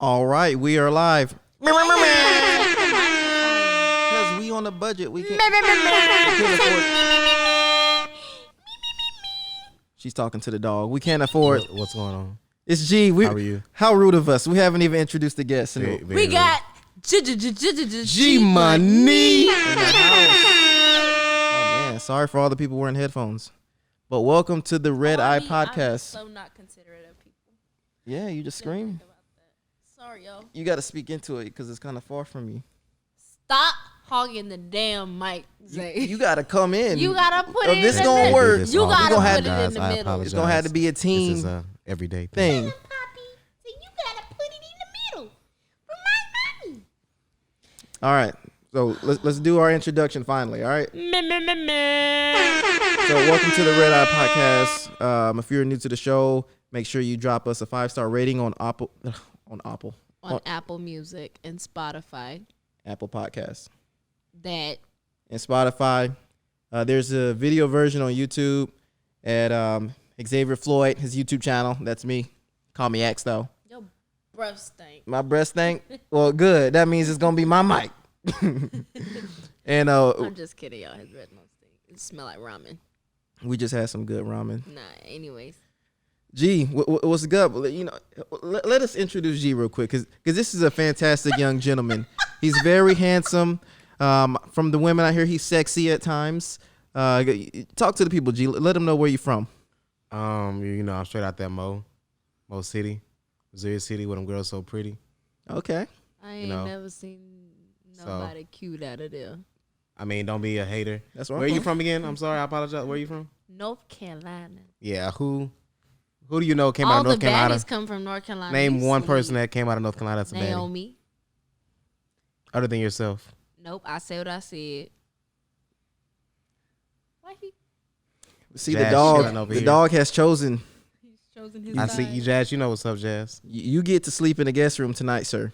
All right, we are live. Because we on a budget, we can't afford. She's talking to the dog. We can't afford. What's going on? It's G. How are you? How rude of us. We haven't even introduced the guests. We got G Money. Oh man, sorry for all the people wearing headphones. But welcome to the Red Eye Podcast. I'm so not considerate of people. Yeah, you just scream. Sorry, yo. You got to speak into it because it's kind of far from you. Stop hogging the damn mic, Zay. You got to come in. You gotta put it in this the gonna middle. work. You gotta gonna put it in the middle. It's gonna have to be a team This is a everyday thing. Poppy, so you gotta put it in the middle for my money. All right, so let's do our introduction finally. All right. So welcome to the Red Eye Podcast. If you're new to the show, make sure you drop us a 5-star rating on Apple Music and Spotify. Apple Podcasts That and Spotify. There's a video version on YouTube at Xavier Floyd, his YouTube channel. That's me. Call me X though. your breath stink. My breath stank. Well, good. That means it's gonna be my mic. And I'm just kidding, y'all. His breath don't stink. It smell like ramen. we just had some good ramen. Nah. Anyways. G, what's good? You know, let us introduce G real quick, because this is a fantastic young gentleman. He's very handsome. From the women I hear, he's sexy at times. Talk to the people, G. Let them know where you're from. I'm straight out there, Mo City, Missouri City, where them girls so pretty. Okay. I ain't never seen nobody cute out of there. I mean, don't be a hater. That's right. Where are you from again? I'm sorry, I apologize. Where are you from? North Carolina. Yeah, who do you know came out All of North the Carolina? baddies come from North Carolina. Name You one sleep. person that came out of North Carolina that's a baddie. Naomi. Other than yourself. Nope, I said what I said. Why he? See, Jazz the dog. chilling over The here. dog has chosen. He's chosen his I side. see you, Jazz. You know what's up, Jazz. You get to sleep in the guest room tonight, sir.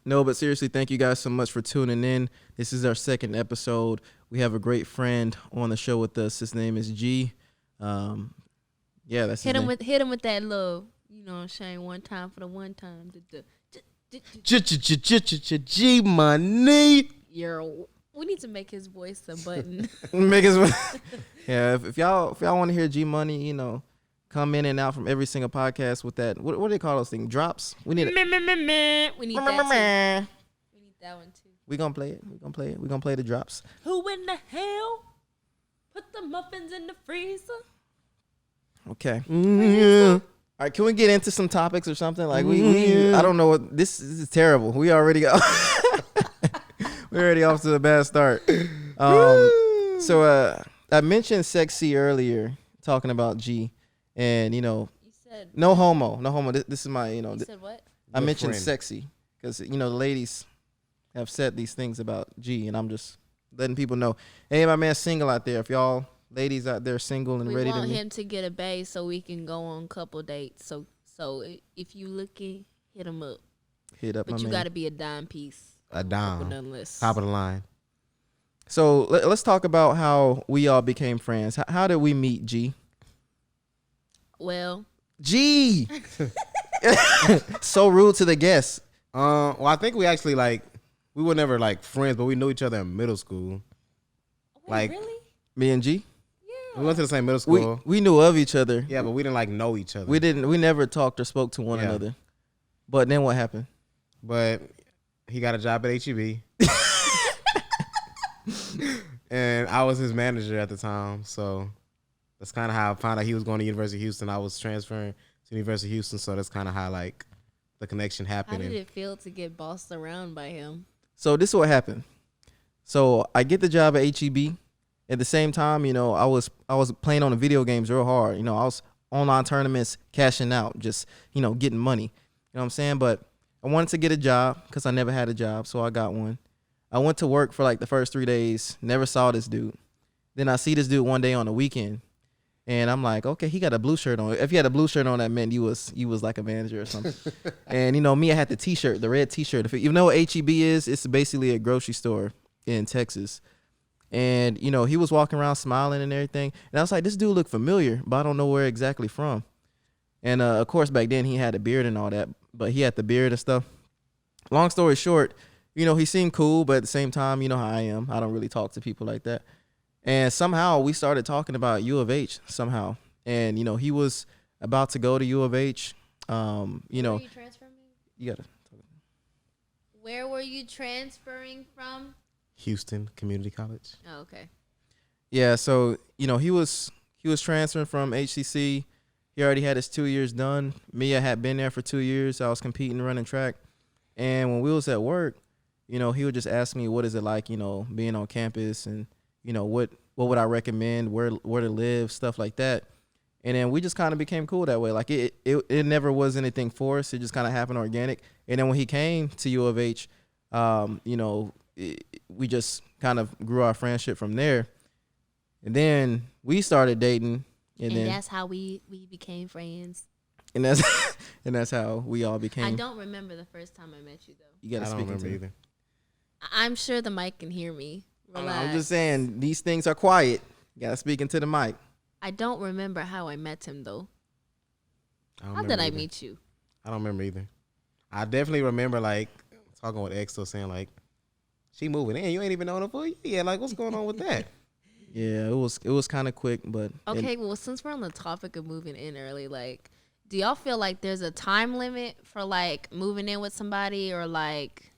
No, but seriously, thank you guys so much for tuning in. This is our second episode. We have a great friend on the show with us. His name is G. Yeah, that's hit his him name. with that love. You know what I'm saying? One time for the one time. G Money. We need to make his voice a button. Make his yeah. If y'all want to hear G Money, come in and out from every single podcast with that. What do they call those things? Drops. We need it. We need that too. We need that one too. We gonna play it. We gonna play the drops. Who in the hell put the muffins in the freezer? Okay. Yeah. All right. Can we get into some topics or something? Like we I don't know what this is terrible. We already got. We're already off to a bad start. So I mentioned sexy earlier, talking about G, and You said no homo. This is my You said what? I Good mentioned friend. sexy because the ladies have said these things about G, and I'm just letting people know. Hey, my man's single out there. If y'all ladies out there single and We ready to want meet, him to get a bae so we can go on couple dates. So if you looking, hit him up. hit up But my you man. got to be a dime piece. A dime. Unless. Top of the line. So let's talk about how we all became friends. How did we meet, G? Well, G. So rude to the guests. Well, I think we actually we were never friends, but we knew each other in middle school. wait, Like- really? Me and G. We went to the same middle school. We knew of each other. Yeah, but we didn't know each other. We never talked or spoke to one Yeah. another. But then what happened? But he got a job at HEB. And I was his manager at the time. So that's kind of how I found out he was going to University of Houston. I was transferring to University of Houston. So that's kind of how the connection How happened. did it feel to get bossed around by him? So this is what happened. So I get the job at HEB. At the same time, I was playing on the video games real hard. I was online tournaments, cashing out, just getting money. You know what I'm saying? But I wanted to get a job because I never had a job, so I got one. I went to work for the first 3 days. Never saw this dude. Then I see this dude one day on the weekend, and I'm like, okay, he got a blue shirt on. If he had a blue shirt on, that meant you was like a manager or something. And me, I had the T-shirt, the red T-shirt. If you know what HEB is, it's basically a grocery store in Texas. And he was walking around smiling and everything, and I was like, this dude looked familiar, but I don't know where exactly from. And of course, back then he had a beard and all that, but he had the beard and stuff. Long story short, he seemed cool, but at the same time, you know how I am. I don't really talk to people like that. And somehow we started talking about U of H somehow. And, he was about to go to U of H. Where were you transferring? You got to. Where were you transferring from? Houston Community College. Oh, okay. Yeah, so, he was transferring from HCC. He already had his 2 years done. Mia had been there for 2 years. I was competing, running track. And when we was at work, he would just ask me, what is it like, being on campus, and, what would I recommend, where to live, stuff like that. And then we just kind of became cool that way. Like it never was anything forced. It just kind of happened organic. And then when he came to U of H, we just kind of grew our friendship from there. And then we started dating. And then that's how we became friends. And that's how we all became. I don't remember the first time I met you, though. You got to speak into it. Either. I'm sure the mic can hear me. Relax. I'm just saying, these things are quiet. You got to speak into the mic. I don't remember how I met him, though. How did I meet you? I don't remember either. I definitely remember, like, talking with X, saying, like, she moving in. You ain't even known her for a year. Like, what's going on with that? Yeah, it was kind of quick, but. Okay, well, since we're on the topic of moving in early, like, do y'all feel like there's a time limit for, like, moving in with somebody, or, like,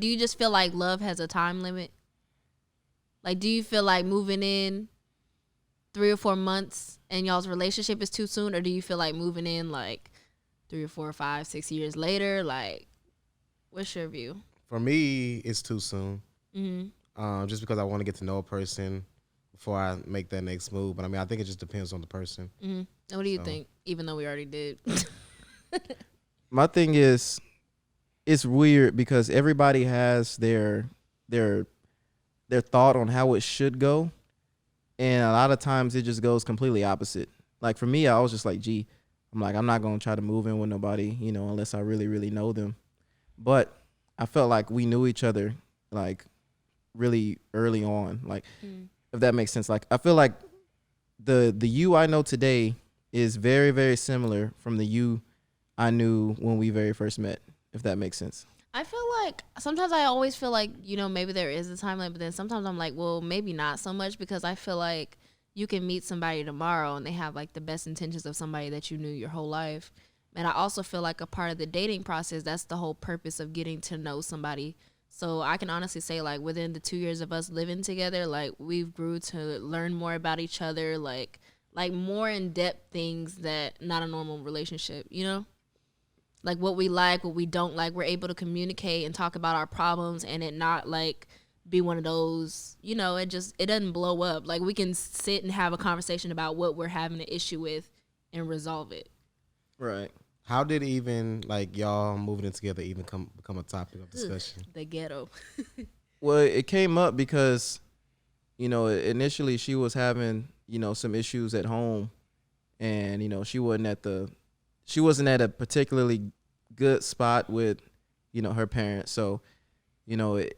do you just feel like love has a time limit? Like, do you feel like moving in 3 or 4 months and y'all's relationship is too soon, or do you feel like moving in like 3 or 4 or 5, 6 years later? Like, what's your view? For me, it's too soon. Mm-hmm. Just because I want to get to know a person before I make that next move. But I mean, I think it just depends on the person. Mm-hmm. And what do you think? Even though we already did. My thing is, it's weird because everybody has their thought on how it should go. And a lot of times it just goes completely opposite. Like for me, I was just like, I'm not going to try to move in with nobody, unless I really, really know them. But I felt like we knew each other, like, really early on. Like, if that makes sense. Like, I feel like the you I know today is very, very similar from the you I knew when we very first met, if that makes sense. I feel like sometimes I always feel like, maybe there is a time limit, but then sometimes I'm like, well, maybe not so much, because I feel like you can meet somebody tomorrow and they have like the best intentions of somebody that you knew your whole life. And I also feel like a part of the dating process, that's the whole purpose of getting to know somebody. So I can honestly say, like, within the 2 years of us living together, like, we've grew to learn more about each other, like more in-depth things that not a normal relationship, Like what we like, what we don't like, we're able to communicate and talk about our problems, and it not like be one of those, it doesn't blow up. Like we can sit and have a conversation about what we're having an issue with and resolve it. Right. How did even like y'all moving in together even become a topic of discussion? The ghetto. Well, it came up because, initially she was having, some issues at home, and, she wasn't at a particularly good spot with, her parents. So, it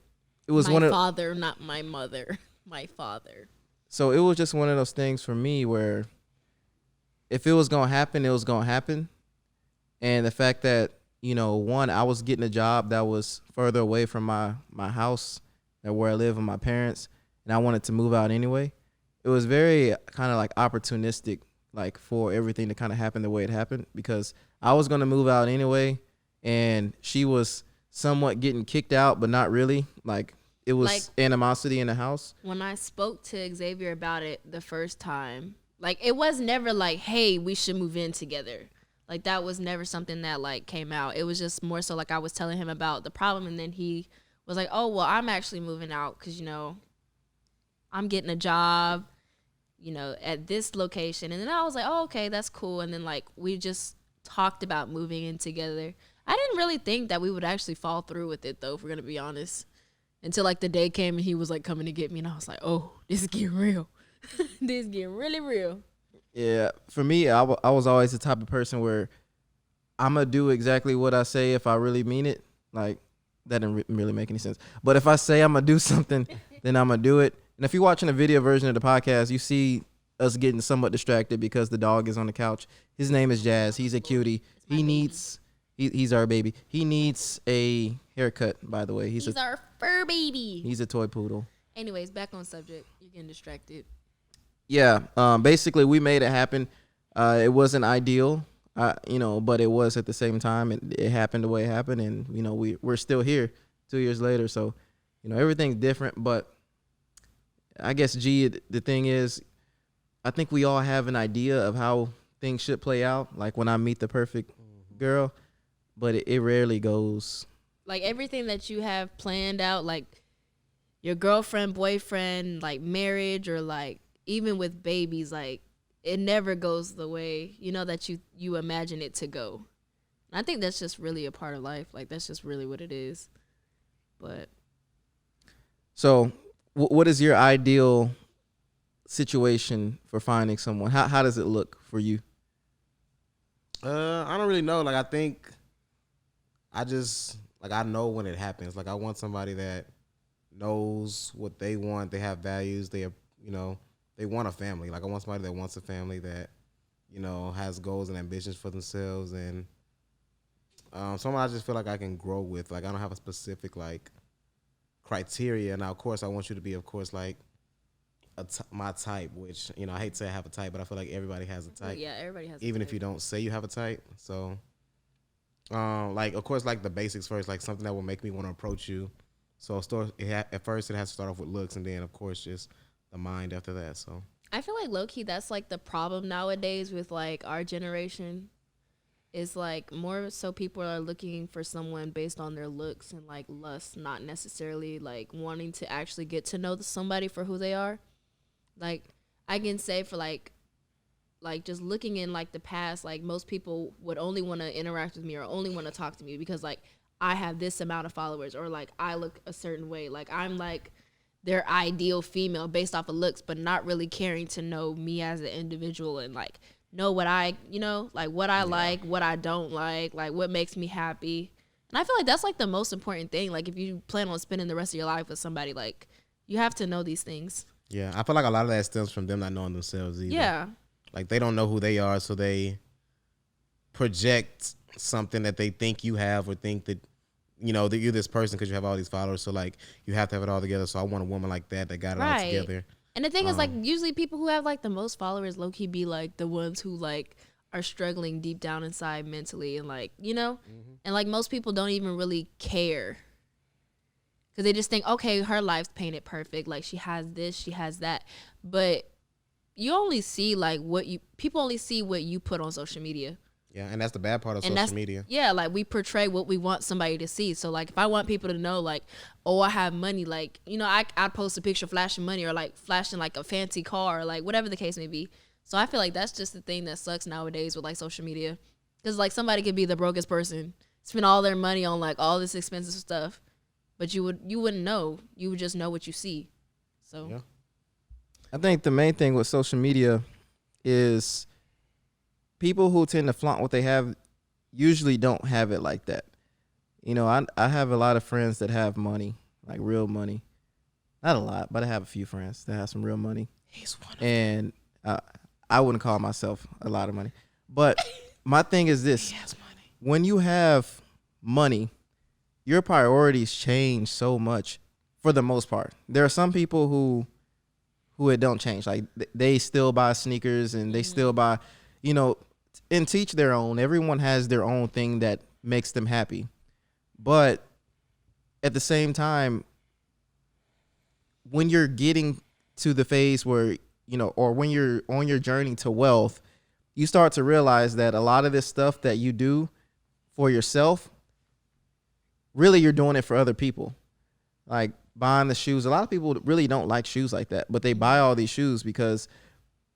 was my father, not my mother, my father. So it was just one of those things for me where if it was going to happen, it was going to happen. And the fact that, one, I was getting a job that was further away from my house and where I live with my parents, and I wanted to move out anyway. It was very kind of like opportunistic, like for everything to kind of happen the way it happened, because I was going to move out anyway, and she was somewhat getting kicked out, but not really. Like it was like, animosity in the house. When I spoke to Xavier about it the first time, like it was never like, hey, we should move in together. Like that was never something that like came out. It was just more so like I was telling him about the problem, and then he was like, oh, well, I'm actually moving out because, I'm getting a job, at this location. And then I was like, oh, okay, that's cool. And then like we just talked about moving in together. I didn't really think that we would actually fall through with it, though, if we're going to be honest, until like the day came and he was like coming to get me, and I was like, oh, this is getting real. This is getting really real. Yeah, for me, I was always the type of person where I'm going to do exactly what I say if I really mean it. Like, that didn't really make any sense. But if I say I'm going to do something, then I'm going to do it. And if you're watching a video version of the podcast, you see us getting somewhat distracted because the dog is on the couch. His name is Jazz. He's a cutie. He's our baby. He needs a haircut, by the way. He's our fur baby. He's a toy poodle. Anyways, back on subject. You're getting distracted. Yeah. Basically, we made it happen. It wasn't ideal, but it was at the same time. It happened the way it happened, and we're still here 2 years later. So, everything's different. But I guess the thing is, I think we all have an idea of how things should play out. Like when I meet the perfect girl, but it rarely goes. Like everything that you have planned out, like your girlfriend, boyfriend, like marriage, or like even with babies, like it never goes the way that you imagine it to go. And I think that's just really a part of life. Like that's just really what it is. But so, what is your ideal situation for finding someone? How does it look for you? I don't really know. Like I think I know when it happens. Like I want somebody that knows what they want. They have values. They want a family. Like I want somebody that wants a family that has goals and ambitions for themselves, and someone I just feel like I can grow with. Like I don't have a specific like criteria. Now, of course, I want you to be, of course, like my type, which I hate to say I have a type, but I feel like everybody has a type. Yeah, everybody has. Even if you don't say you have a type. So, like of course, like the basics first, like something that will make me want to approach you. So at first it has to start off with looks, and then of course just the mind after that. So I feel like low key that's like the problem nowadays with like our generation. Is like more so people are looking for someone based on their looks and like lust, not necessarily like wanting to actually get to know somebody for who they are. Like I can say for like just looking in like the past, like most people would only want to interact with me or only want to talk to me because like I have this amount of followers or like I look a certain way. Like I'm like their ideal female based off of looks, but not really caring to know me as an individual and like know what I, like what I like, what I don't like what makes me happy. And I feel like that's like the most important thing. Like if you plan on spending the rest of your life with somebody, like you have to know these things. Yeah, I feel like a lot of that stems from them not knowing themselves either. Yeah. Like they don't know who they are, so they project something that they think you have or think that, that you're this person because you have all these followers. So like you have to have it all together. So I want a woman like that got it all together. And the thing is, like, usually people who have, like, the most followers low-key be, like, the ones who, like, are struggling deep down inside mentally and, like, And, like, most people don't even really care. Because they just think, okay, her life's painted perfect. Like, she has this, she has that. But you only see, like, people only see what you put on social media. Yeah, and that's the bad part of social media. Yeah, like we portray what we want somebody to see. So like if I want people to know like, oh, I have money, like, I'd post a picture flashing money or like flashing like a fancy car or like whatever the case may be. So I feel like that's just the thing that sucks nowadays with like social media. Because like somebody could be the brokest person, spend all their money on like all this expensive stuff, but you wouldn't know. You would just know what you see. So yeah. I think the main thing with social media is people who tend to flaunt what they have usually don't have it like that. I have a lot of friends that have money, like real money. Not a lot, but I have a few friends that have some real money. He's one of and I wouldn't call myself a lot of money. But my thing is this. He has money. When you have money, your priorities change so much for the most part. There are some people who it don't change. Like they still buy sneakers and they still buy, and teach their own. Everyone has their own thing that makes them happy. But at the same time, when you're getting to the phase where, or when you're on your journey to wealth, you start to realize that a lot of this stuff that you do for yourself, really you're doing it for other people. Like buying the shoes. A lot of people really don't like shoes like that, but they buy all these shoes because,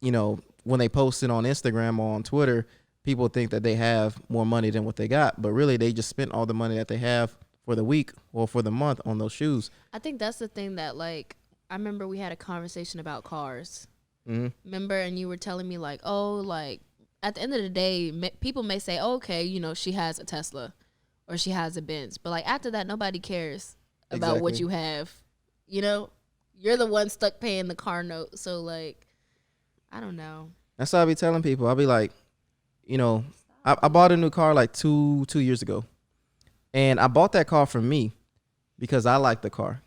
when they post it on Instagram or on Twitter, people think that they have more money than what they got, but really they just spent all the money that they have for the week or for the month on those shoes. I think that's the thing that like, I remember we had a conversation about cars. Mm-hmm. Remember, and you were telling me like, oh, like at the end of the day, people may say, oh, okay, she has a Tesla or she has a Benz, but like after that, nobody cares about what you have. You're the one stuck paying the car note. So like, I don't know. That's what I be telling people. I'll be like, you know, I bought a new car like two years ago, and I bought that car for me because I like the car,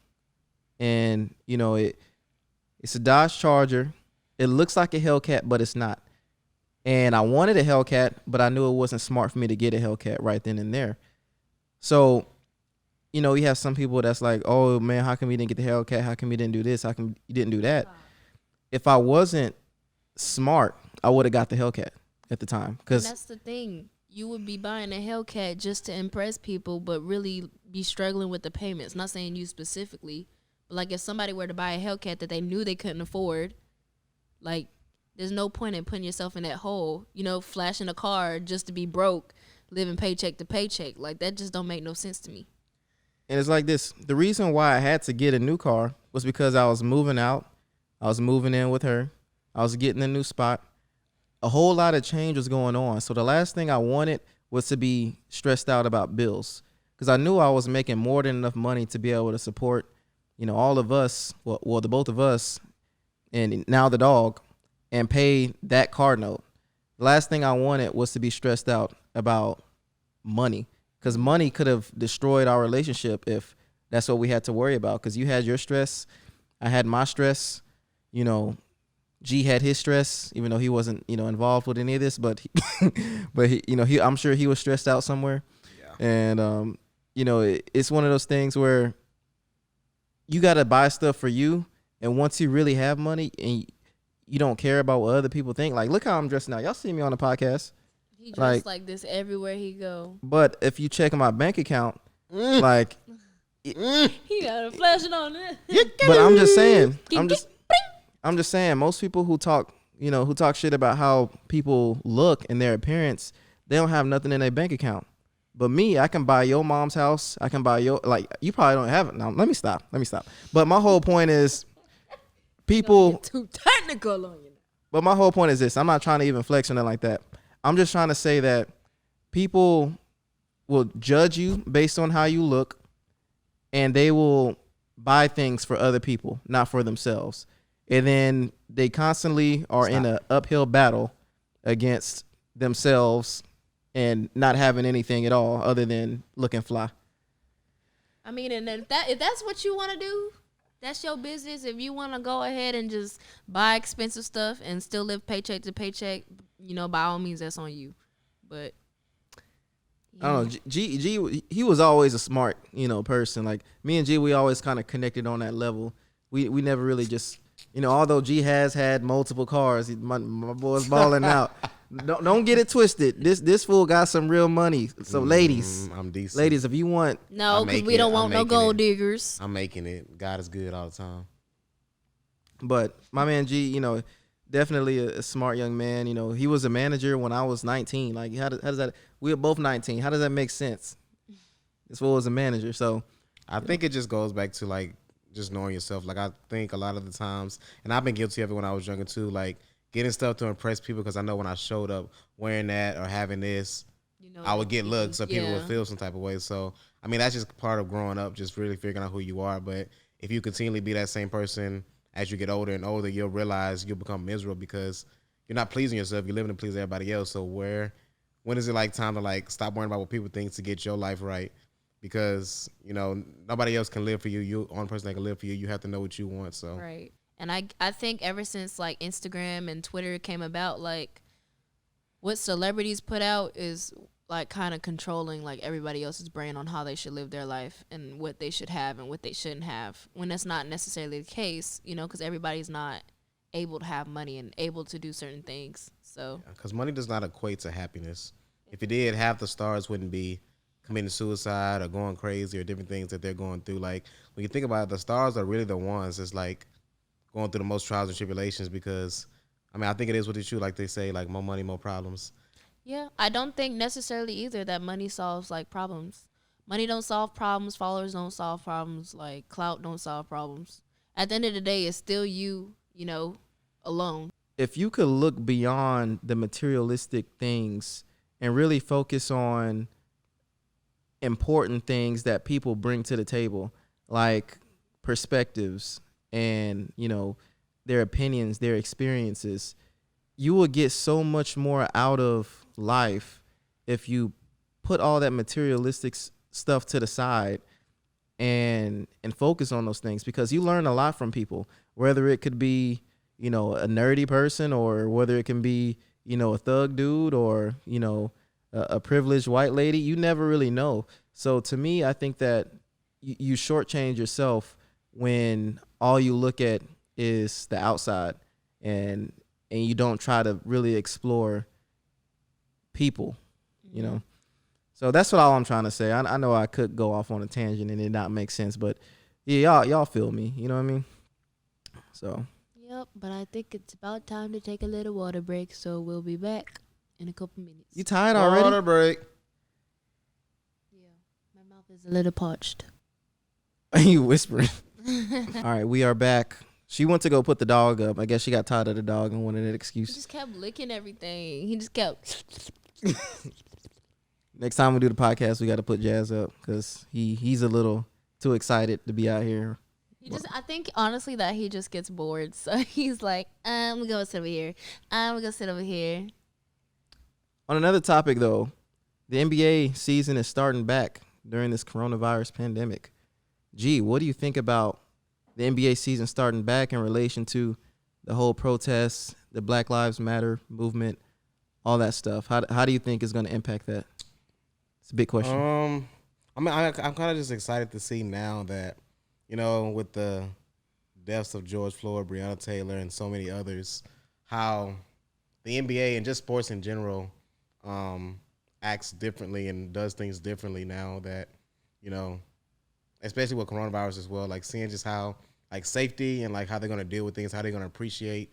and you know it's a Dodge Charger. It looks like a Hellcat, but it's not. And I wanted a Hellcat, but I knew it wasn't smart for me to get a Hellcat right then and there. So, you know, you have some people that's like, oh man, how come you didn't get the Hellcat? How come you didn't do this? How come you didn't do that? If I wasn't smart, I would have got the Hellcat at the time. And Because that's the thing. You would be buying a Hellcat just to impress people, but really be struggling with the payments. Not saying you specifically, but like if somebody were to buy a Hellcat that they knew they couldn't afford, like there's no point in putting yourself in that hole, you know, flashing a car just to be broke, living paycheck to paycheck. Like that just don't make no sense to me. and it's like this. The reason why I had to get a new car was because I was moving out. I was moving in with her. I was getting a new spot. A whole lot of change was going on. So the last thing I wanted was to be stressed out about bills because I knew I was making more than enough money to be able to support, you know, all of us, well, the both of us, and now the dog, and pay that car note. The last thing I wanted was to be stressed out about money because money could have destroyed our relationship if that's what we had to worry about. Because you had your stress, I had my stress, you know. G had his stress, even though he wasn't, you know, involved with any of this, but he, you know, I'm sure he was stressed out somewhere. Yeah. And you know, it's one of those things where you got to buy stuff for you, and once you really have money and you don't care about what other people think, like look how I'm dressed now. Y'all see me on the podcast, He like dressed like this everywhere he go. but if you check my bank account, like, He got a flashing on it. but I'm just saying, I'm just saying, most people who talk, you know, who talk shit about how people look and their appearance, they don't have nothing in their bank account. But me, I can buy your mom's house. I can buy your, like, you probably don't have it. Now, let me stop. But my whole point is, people, Too technical on you. but my whole point is this. I'm not trying to even flex on it like that. I'm just trying to say that people will judge you based on how you look, and they will buy things for other people, not for themselves. And then they constantly are in an uphill battle against themselves and not having anything at all other than looking fly. I mean, and if that's what you want to do, that's your business. If you want to go ahead and just buy expensive stuff and still live paycheck to paycheck, you know, by all means, that's on you. But I don't know. G, he was always a smart, you know, person. Like me and G, we always kind of connected on that level. We never really just, you know, although G has had multiple cars, my boy's balling out. Don't get it twisted. This fool got some real money. So ladies, I'm decent. ladies, if you want, no, I'm because we making don't it. want I'm no making gold it. diggers. I'm making it. God is good all the time. but my man G, you know, definitely a smart young man. You know, he was a manager when I was 19. Like, how does that? We were both 19. How does that make sense? This fool was a manager. So I think it just goes back to like just knowing yourself. Like I think a lot of the times, and I've been guilty of it when I was younger too, like getting stuff to impress people because I know when I showed up wearing that or having this, You know, I would get looks so people yeah. would feel some type of way. So, I mean, that's just part of growing up, just really figuring out who you are. But if you continually be that same person as you get older and older, you'll realize you'll become miserable because you're not pleasing yourself. You're living to please everybody else. So when is it like time to like stop worrying about what people think to get your life right? Because, you know, nobody else can live for you. You're the only person that can live for you. You have to know what you want. So Right. And I think ever since like Instagram and Twitter came about, like what celebrities put out is like kind of controlling like everybody else's brain on how they should live their life and what they should have and what they shouldn't have, when that's not necessarily the case, you know, because everybody's not able to have money and able to do certain things. So because money does not equate to happiness. If it did, half the stars wouldn't be committing suicide or going crazy or different things that they're going through. Like when you think about it, the stars are really the ones that's like going through the most trials and tribulations because, I mean, I think it is what it's true. Like they say, like more money, more problems. yeah, I don't think necessarily either that money solves like problems. Money don't solve problems. Followers don't solve problems. Like clout don't solve problems. At the end of the day, it's still you, you know, alone. if you could look beyond the materialistic things and really focus on important things that people bring to the table, like perspectives and, you know, their opinions, their experiences, you will get so much more out of life if you put all that materialistic stuff to the side and focus on those things, because you learn a lot from people, whether it could be, you know, a nerdy person, or whether it can be, you know, a thug dude, or, you know, a privileged white lady. You never really know. So to me, I think that you shortchange yourself when all you look at is the outside, and you don't try to really explore people, you know. So that's what all I'm trying to say. I know I could go off on a tangent and it not make sense, but yeah, y'all feel me. You know what I mean? So. Yep, but I think it's about time to take a little water break, so we'll be back in a couple minutes. You tired already? Water break. Yeah, my mouth is a little parched. Are you whispering? All right, we are back. She went to go put the dog up. I guess she got tired of the dog and wanted an He excuse. just kept licking everything. He just kept. Next time we do the podcast, we got to put Jazz up because he's a little too excited to be out here. I think honestly that he just gets bored, so he's like, I'm gonna go sit over here. I'm gonna go sit over here. On another topic, though, the NBA season is starting back during this coronavirus pandemic. Gee, what do you think about the NBA season starting back in relation to the whole protests, the Black Lives Matter movement, all that stuff? How do you think is going to impact that? It's a big question. I mean, I'm kind of just excited to see now that, you know, with the deaths of George Floyd, Breonna Taylor, and so many others, how the NBA and just sports in general acts differently and does things differently now that, you know, especially with coronavirus as well, like seeing just how, like, safety and, like, how they're going to deal with things, how they're going to appreciate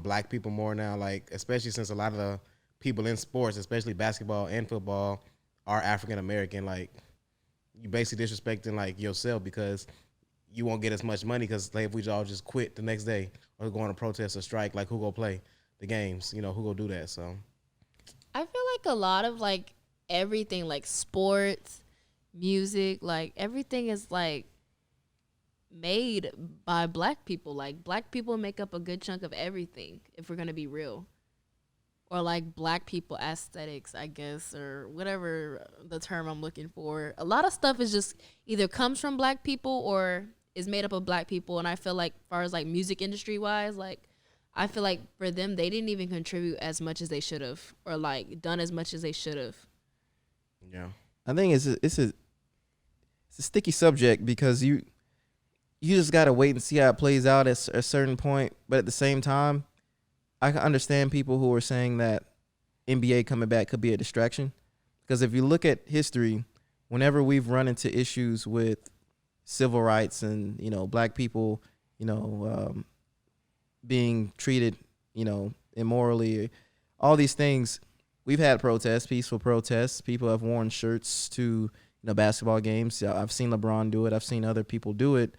black people more now, like, especially since a lot of the people in sports, especially basketball and football, are African American. Like, you basically disrespecting, like, yourself because you won't get as much money because, like, if we all just quit the next day or go on a protest or strike, like, who go play the games? You know, who go do that? So I feel like a lot of like everything, like sports, music, like everything is like made by black people. Like black people make up a good chunk of everything, if we're gonna be real. Or like black people aesthetics, I guess, or whatever the term I'm looking for. A lot of stuff is just either comes from black people or is made up of black people. And I feel like, as far as like music industry wise, like I feel like for them, they didn't even contribute as much as they should have, or like done as much as they should have. yeah, I think it's a sticky subject because you just gotta wait and see how it plays out at a certain point. But at the same time, I can understand people who are saying that NBA coming back could be a distraction, because if you look at history, whenever we've run into issues with civil rights and, you know, black people, you know, being treated, you know, immorally, all these things, we've had protests, peaceful protests. People have worn shirts to, you know, basketball games. I've seen LeBron do it. I've seen other people do it,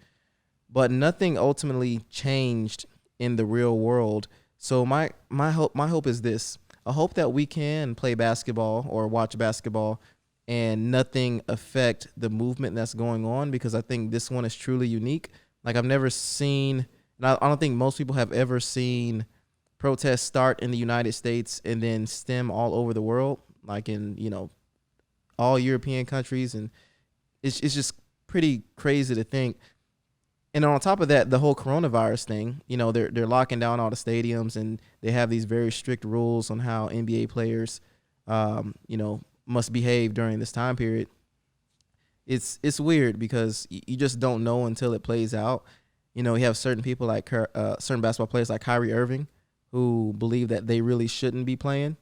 but nothing ultimately changed in the real world. So my hope is this. I hope that we can play basketball or watch basketball and nothing affect the movement that's going on, because I think this one is truly unique. Like, I've never seen, and I don't think most people have ever seen protests start in the United States and then stem all over the world, like in, you know, all European countries. And it's just pretty crazy to think. And on top of that, the whole coronavirus thing, you know, they're locking down all the stadiums, and they have these very strict rules on how NBA players, you know, must behave during this time period. It's weird because you just don't know until it plays out. You know, you have certain people like certain basketball players like Kyrie Irving who believe that they really shouldn't be playing.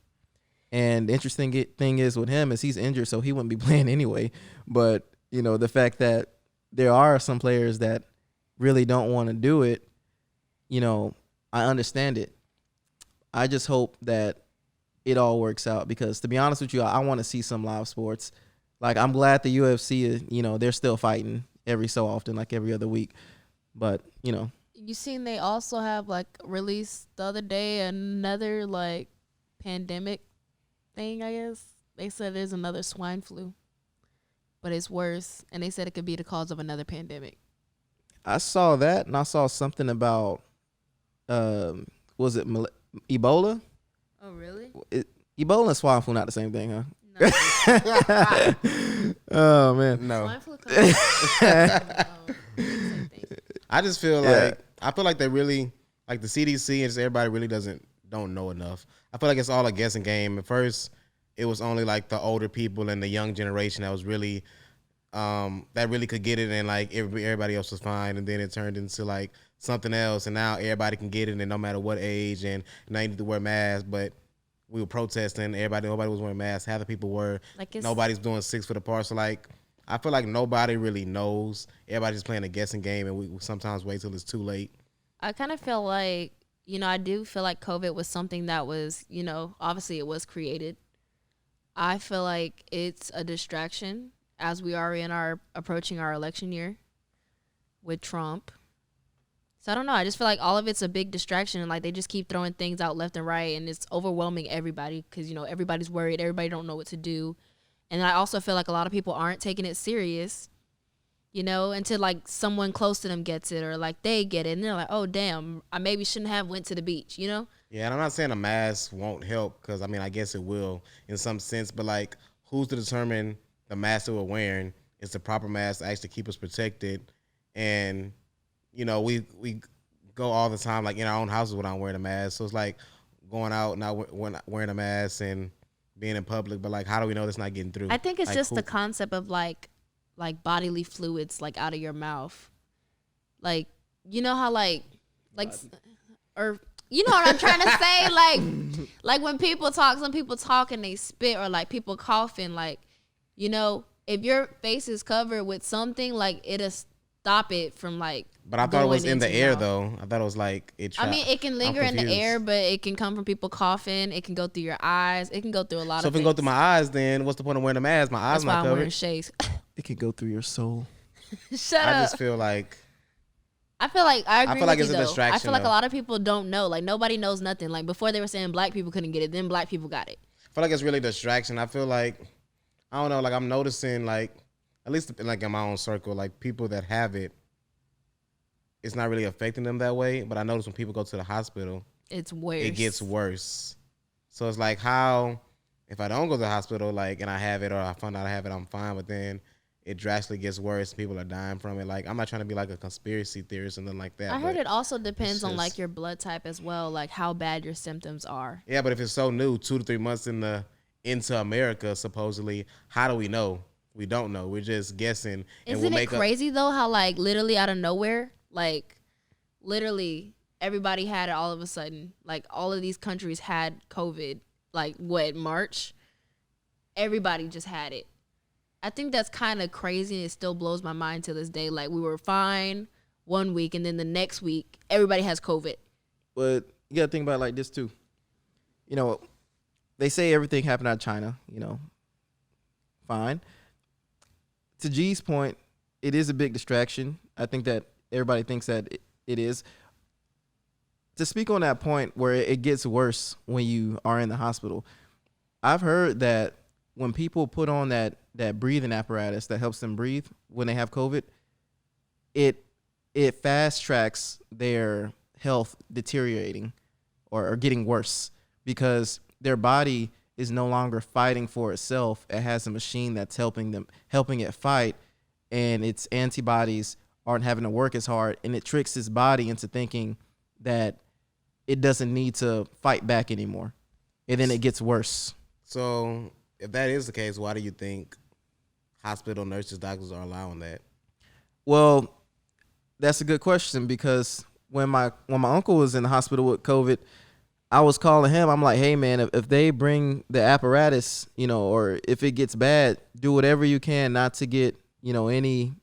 And the interesting thing is with him is he's injured, so he wouldn't be playing anyway. But, you know, the fact that there are some players that really don't want to do it, you know, I understand it. I just hope that it all works out, because to be honest with you, I want to see some live sports. Like, I'm glad the UFC, you know, they're still fighting every so often, like every other week. But, you know. You seen they also have like released the other day another like pandemic thing, I guess. They said there's another swine flu, but it's worse. And they said it could be the cause of another pandemic. I saw that, and I saw something about, was it Ebola. Oh, really? Ebola and swine flu not the same thing, huh? No. Oh man. No, Swine flu comes same thing. I just feel Yeah. like they really like the CDC and just everybody really don't know enough. I feel like it's all a guessing game. At first, it was only like the older people and the young generation that was really that really could get it, and like everybody else was fine. And then it turned into like something else, and now everybody can get it, and no matter what age, and now you need to wear masks. But we were protesting. Nobody was wearing masks. Half the people were. Like it's, Nobody's doing 6 foot apart. So like, I feel like nobody really knows. Everybody's just playing a guessing game, and we sometimes wait till it's too late. I kind of feel like, I do feel like COVID was something that was, obviously it was created. I feel like it's a distraction as we are approaching our election year with Trump. So I don't know. I just feel like all of it's a big distraction, and like they just keep throwing things out left and right, and it's overwhelming everybody because everybody's worried. Everybody don't know what to do, and I also feel like a lot of people aren't taking it serious, until like someone close to them gets it or like they get it, and they're like, oh damn, I maybe shouldn't have went to the beach, Yeah, and I'm not saying a mask won't help because I guess it will in some sense, but like who's to determine the mask that we're wearing is the proper mask to actually keep us protected? And we go all the time, like in our own houses without wearing a mask. So it's like going out and not wearing a mask and being in public. But like, how do we know that's not getting through? I think it's like, just the concept of like bodily fluids like out of your mouth, like how or what I'm trying to say, like when people talk, some people talk and they spit, or like people coughing, like if your face is covered with something, like it'll stop it from like. But I thought it was in the air, mouth. though. I thought it was like it. It can linger in the air, but it can come from people coughing. It can go through your eyes. It can go through a lot of things. So if it can go through my eyes, then what's the point of wearing a mask? My eyes That's why not I'm covered. wearing shades. It can go through your soul. Shut I up. just feel like. I feel like I agree like with it's you, a though. distraction, I feel like though. a lot of people don't know. Like nobody knows nothing. Like before they were saying black people couldn't get it, then black people got it. I feel like it's really a distraction. I feel like I don't know. Like I'm noticing, like at least like in my own circle, like people that have it, it's not really affecting them that way. But I notice when people go to the hospital, It's worse. it gets worse. So it's like how if I don't go to the hospital, like and I have it, or I find out I have it, I'm fine. But then it drastically gets worse. People are dying from it. Like I'm not trying to be like a conspiracy theorist or nothing like that. I heard but it also depends on just- like your blood type as well, like how bad your symptoms are. Yeah, but if it's so new, 2 to 3 months into America, supposedly, how do we know? We don't know. We're just guessing. And Isn't it crazy though how like literally out of nowhere, like literally everybody had it all of a sudden. Like all of these countries had COVID. Like what, March? Everybody just had it. I think that's kind of crazy, and it still blows my mind to this day. Like we were fine 1 week, and then the next week everybody has COVID. But you gotta think about it like this too. They say everything happened out of China. Fine. To G's point, it is a big distraction. I think that everybody thinks that it is. To speak on that point where it gets worse when you are in the hospital, I've heard that when people put on that breathing apparatus that helps them breathe when they have COVID, it fast tracks their health deteriorating or getting worse because their body is no longer fighting for itself. It has a machine that's helping it fight, and its antibodies aren't having to work as hard, and it tricks its body into thinking that it doesn't need to fight back anymore, and then it gets worse. So if that is the case, why do you think hospital nurses, doctors are allowing that? Well, that's a good question because when my uncle was in the hospital with COVID, I was calling him. I'm like, hey man, if they bring the apparatus, or if it gets bad, do whatever you can not to get, any,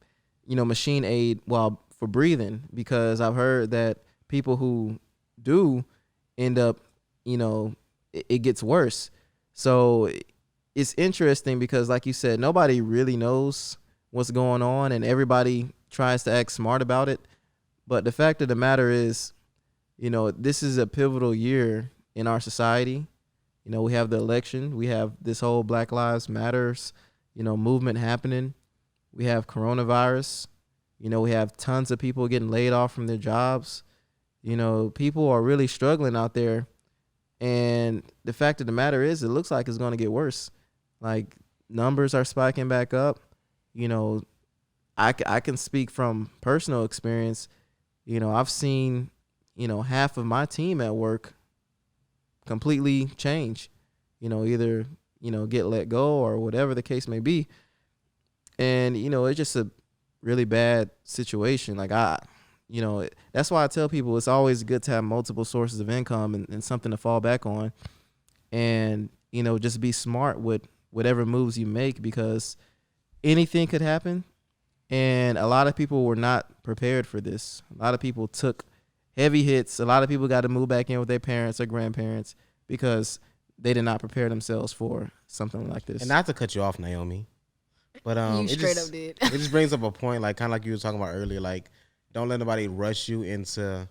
machine aid for breathing, because I've heard that people who do end up, it gets worse. So it's interesting because like you said, nobody really knows what's going on and everybody tries to act smart about it. But the fact of the matter is, this is a pivotal year in our society. We have the election. We have this whole Black Lives Matters, movement happening. We have coronavirus. We have tons of people getting laid off from their jobs. People are really struggling out there And the fact of the matter is, it looks like it's going to get worse. Like, numbers are spiking back up. You know, I can speak from personal experience. You know, I've seen, you know, half of my team at work completely change. You know, either, you know, get let go or whatever the case may be. And, you know, it's just a really bad situation. Like, you know, that's why I tell people it's always good to have multiple sources of income and something to fall back on. And, you know, just be smart with whatever moves you make, because anything could happen. And a lot of people were not prepared for this. A lot of people took heavy hits. A lot of people got to move back in with their parents or grandparents because they did not prepare themselves for something like this. And not to cut you off, Naomi, but You it straight just, up did. it just brings up a point, like kind of like you were talking about earlier. Like, don't let nobody rush you into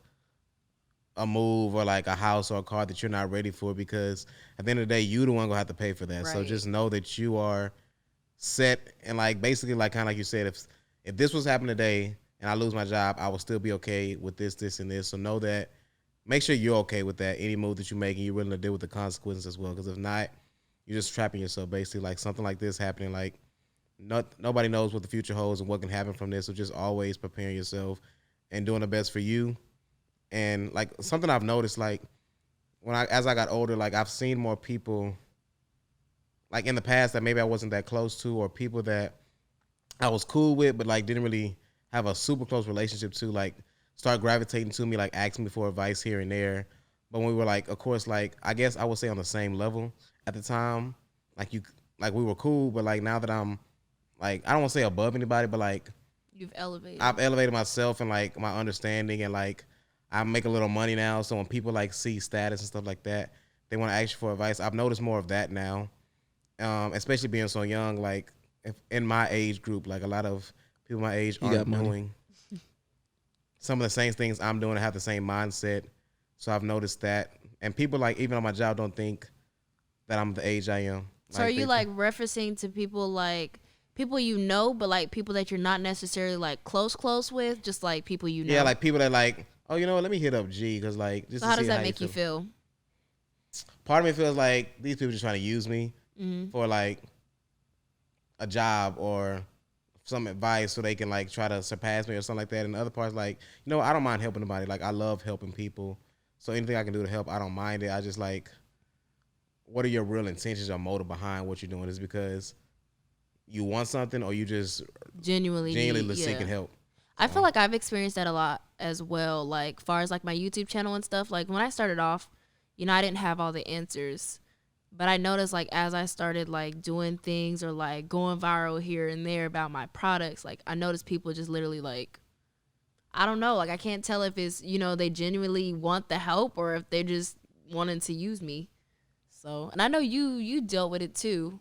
a move or like a house or a car that you're not ready for, because at the end of the day, you the one gonna have to pay for that. So Right. just know that you are set, and like basically like kind of like you said, if this was happening today and I lose my job, I will still be okay with this, and this. So know that, make sure you're okay with that. Any move that you make, and you're willing to deal with the consequences as well. Because if not, you're just trapping yourself basically. Like something like this happening, like nobody knows what the future holds and what can happen from this. So just always preparing yourself and doing the best for you. And like something I've noticed, like as I got older, like I've seen more people like in the past that maybe I wasn't that close to, or people that I was cool with, but like didn't really have a super close relationship to, like start gravitating to me, like asking me for advice here and there. But when we were like, of course, like I guess I would say on the same level at the time, like we were cool, but like now that I'm like, I don't want to say above anybody, but like I've elevated myself and like my understanding, and like I make a little money now. So when people like see status and stuff like that, they want to ask you for advice. I've noticed more of that now, especially being so young. Like if in my age group, like a lot of people my age aren't doing some of the same things I'm doing, have the same mindset. So I've noticed that. And people like even on my job don't think that I'm the age I am. So are you like referencing to people like people you know, but like people that you're not necessarily like close with, just like people you know? Yeah, like people that like, oh, you know what, let me hit up G, because like just so how does that make you feel? Part of me feels like these people just trying to use me for like a job or some advice so they can like try to surpass me or something like that. And the other parts, like, you know, I don't mind helping anybody. Like I love helping people. So anything I can do to help, I don't mind it. I just like, what are your real intentions or motive behind what you're doing? Is because you want something, or you just genuinely seeking help? I feel like I've experienced that a lot as well. Like far as like my YouTube channel and stuff, like when I started off, you know, I didn't have all the answers, but I noticed like as I started like doing things or like going viral here and there about my products, like I noticed people just literally like, I don't know, like I can't tell if it's, you know, they genuinely want the help or if they're just wanting to use me. So, and I know you dealt with it too.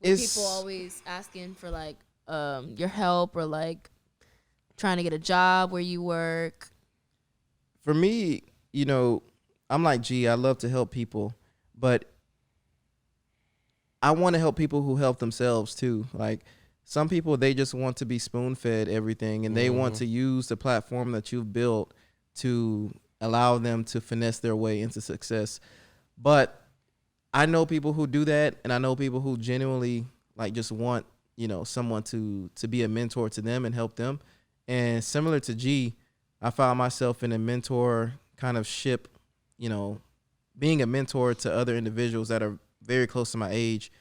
People always asking for like your help or like trying to get a job where you work. For me, you know, I'm like, gee, I love to help people, but I want to help people who help themselves too. Like some people, they just want to be spoon-fed everything, and they want to use the platform that you've built to allow them to finesse their way into success. But I know people who do that, and I know people who genuinely like just want, you know, someone to be a mentor to them and help them. And similar to G, I found myself in a mentor kind of ship, you know, being a mentor to other individuals that are very close to my age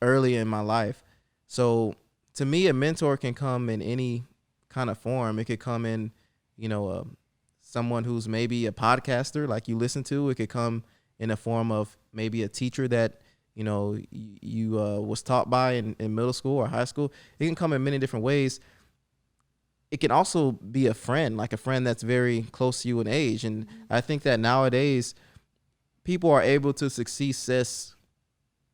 early in my life. So to me, a mentor can come in any kind of form. It could come in, you know, someone who's maybe a podcaster like you listen to. It could come in a form of maybe a teacher that, you know, you was taught by in middle school or high school. It can come in many different ways. It can also be a friend, like a friend that's very close to you in age. And I think that nowadays people are able to success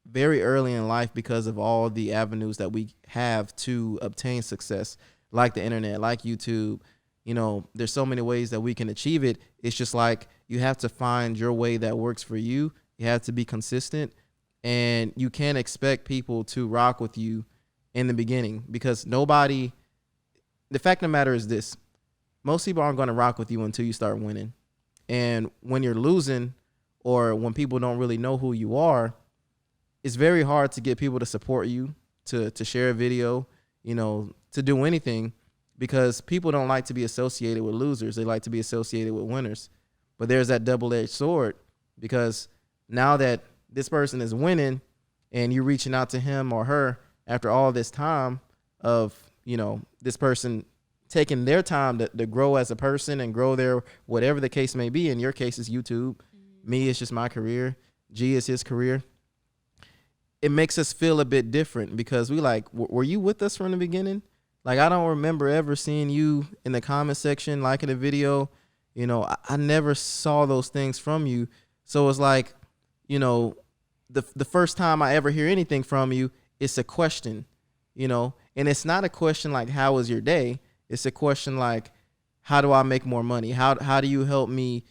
very early in life because of all the avenues that we have to obtain success, like the internet, like YouTube. You know, there's so many ways that we can achieve it. It's just like you have to find your way that works for you. You have to be consistent, and you can't expect people to rock with you in the beginning, because the fact of the matter is this: most people aren't going to rock with you until you start winning. And when you're losing, or when people don't really know who you are, it's very hard to get people to support you, to share a video, to do anything, because people don't like to be associated with losers. They like to be associated with winners. But there's that double-edged sword, because now that this person is winning and you're reaching out to him or her after all this time of, this person taking their time to grow as a person and grow their, whatever the case may be. In your case, it's YouTube. Me, it's just my career. G is his career. It makes us feel a bit different, because we like, were you with us from the beginning? Like, I don't remember ever seeing you in the comment section liking a video. I never saw those things from you. So it's like, the first time I ever hear anything from you, it's a question, and it's not a question like, how was your day? It's a question like, how do I make more money? How do you help me,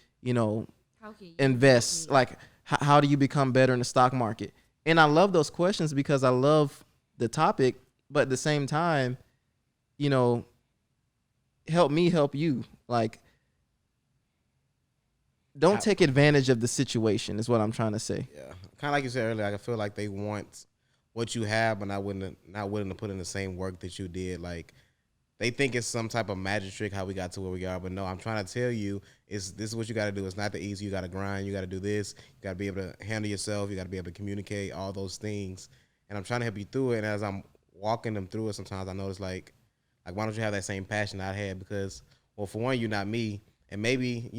invest? Like, how do you become better in the stock market? And I love those questions because I love the topic, but at the same time, help me help you. Like, don't take advantage of the situation is what I'm trying to say. Yeah, kind of like you said earlier. I feel like they want what you have, but not willing to put in the same work that you did. Like, they think it's some type of magic trick how we got to where we are, but no. I'm trying to tell you, this is what you got to do. It's not the easy. You got to grind. You got to do this. You got to be able to handle yourself. You got to be able to communicate, all those things. And I'm trying to help you through it. And as I'm walking them through it, sometimes I notice like why don't you have that same passion I had? Because, well, for one, you're not me, and maybe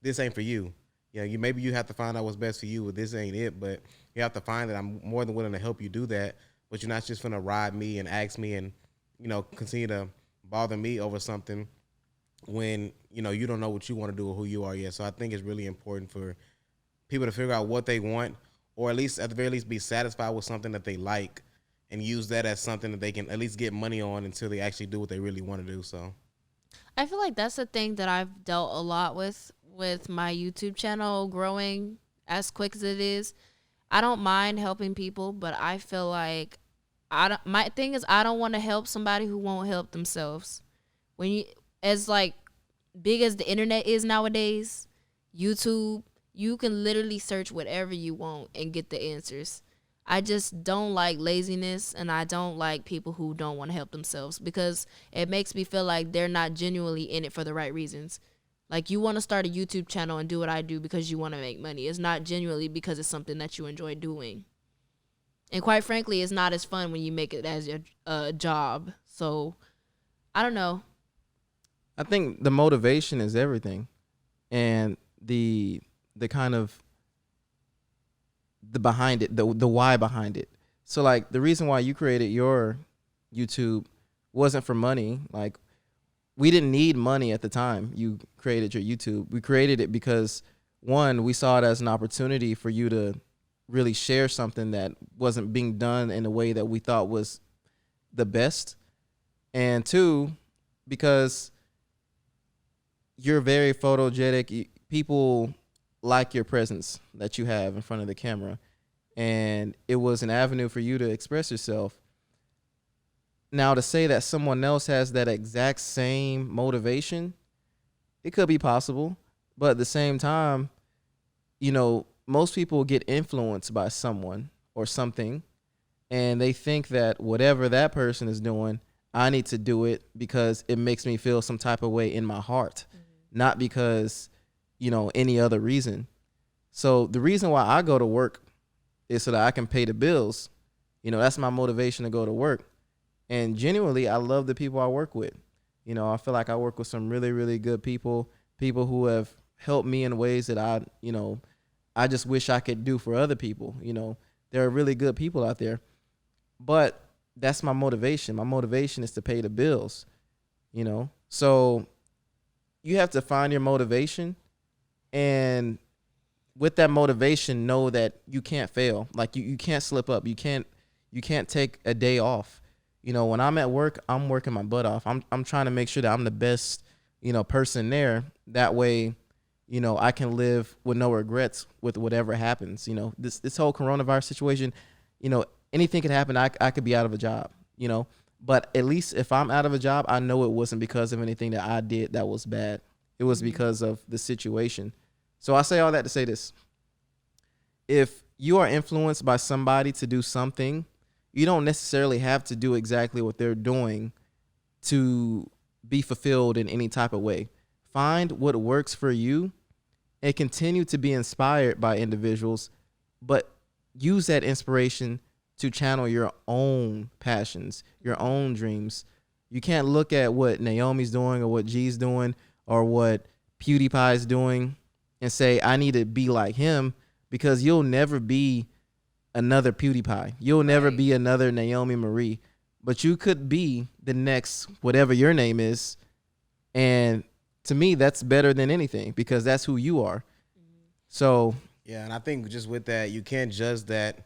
this ain't for you. Maybe you have to find out what's best for you, but this ain't it. But you have to find that I'm more than willing to help you do that. But you're not just gonna ride me and ask me and continue to bother me over something when you don't know what you want to do or who you are yet. So I think it's really important for people to figure out what they want, or at the very least be satisfied with something that they like, and use that as something that they can at least get money on until they actually do what they really want to do. So I feel like that's the thing that I've dealt a lot with my YouTube channel growing as quick as it is. I don't mind helping people, but I feel like my thing is I don't want to help somebody who won't help themselves. As like big as the internet is nowadays, YouTube, you can literally search whatever you want and get the answers. I just don't like laziness, and I don't like people who don't want to help themselves, because it makes me feel like they're not genuinely in it for the right reasons. Like, you want to start a YouTube channel and do what I do because you want to make money. It's not genuinely because it's something that you enjoy doing. And quite frankly, it's not as fun when you make it as your job. So, I don't know. I think the motivation is everything, and the kind of the behind it, the why behind it. So, like, the reason why you created your YouTube wasn't for money. Like, we didn't need money at the time you created your YouTube. We created it because, one, we saw it as an opportunity for you to really share something that wasn't being done in a way that we thought was the best. And two, because you're very photogenic. People like your presence that you have in front of the camera. And it was an avenue for you to express yourself. Now, to say that someone else has that exact same motivation, it could be possible. But at the same time, most people get influenced by someone or something, and they think that whatever that person is doing, I need to do it because it makes me feel some type of way in my heart, not because, any other reason. So the reason why I go to work is so that I can pay the bills. That's my motivation to go to work. And genuinely, I love the people I work with. I feel like I work with some really, really good people who have helped me in ways that I just wish I could do for other people. There are really good people out there. But that's my motivation. My motivation is to pay the bills, So you have to find your motivation, and with that motivation, know that you can't fail. Like, you can't slip up. You can't take a day off. When I'm at work, I'm working my butt off. I'm trying to make sure that I'm the best, person there. That way, I can live with no regrets with whatever happens. This whole coronavirus situation, anything could happen. I could be out of a job, but at least if I'm out of a job, I know it wasn't because of anything that I did that was bad. It was because of the situation. So I say all that to say this. If you are influenced by somebody to do something, you don't necessarily have to do exactly what they're doing to be fulfilled in any type of way. Find what works for you and continue to be inspired by individuals, but use that inspiration to channel your own passions, your own dreams. You can't look at what Naomi's doing or what G's doing or what PewDiePie's doing and say, I need to be like him, because you'll never be another PewDiePie. You'll never be another Naomi Marie, but you could be the next whatever your name is. And to me, that's better than anything because that's who you are. So Yeah, and I think just with that, you can't judge that.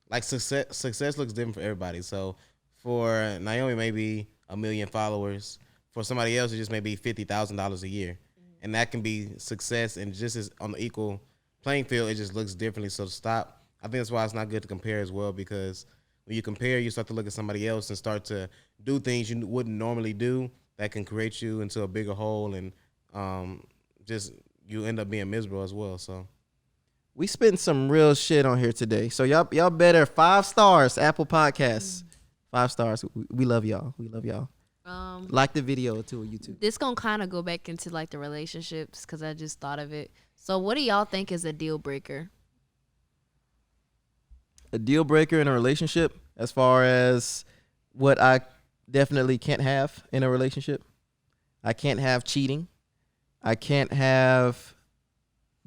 Like success looks different for everybody. So for Naomi, maybe 1 million followers. For somebody else, it just may be $50,000 a year, and that can be success. And just as on the equal playing field, it just looks differently. So stop. I think that's why it's not good to compare as well, because when you compare, you start to look at somebody else and start to do things you wouldn't normally do that can create you into a bigger hole, and just you end up being miserable as well. So we spent some real shit on here today. So y'all better 5 stars, Apple Podcasts. 5 stars. We love y'all. We love y'all. Like the video too on YouTube. This gonna kind of go back into like the relationships because I just thought of it. So what do y'all think is a deal breaker? A deal breaker in a relationship, as far as what I definitely can't have in a relationship. I can't have cheating. I can't have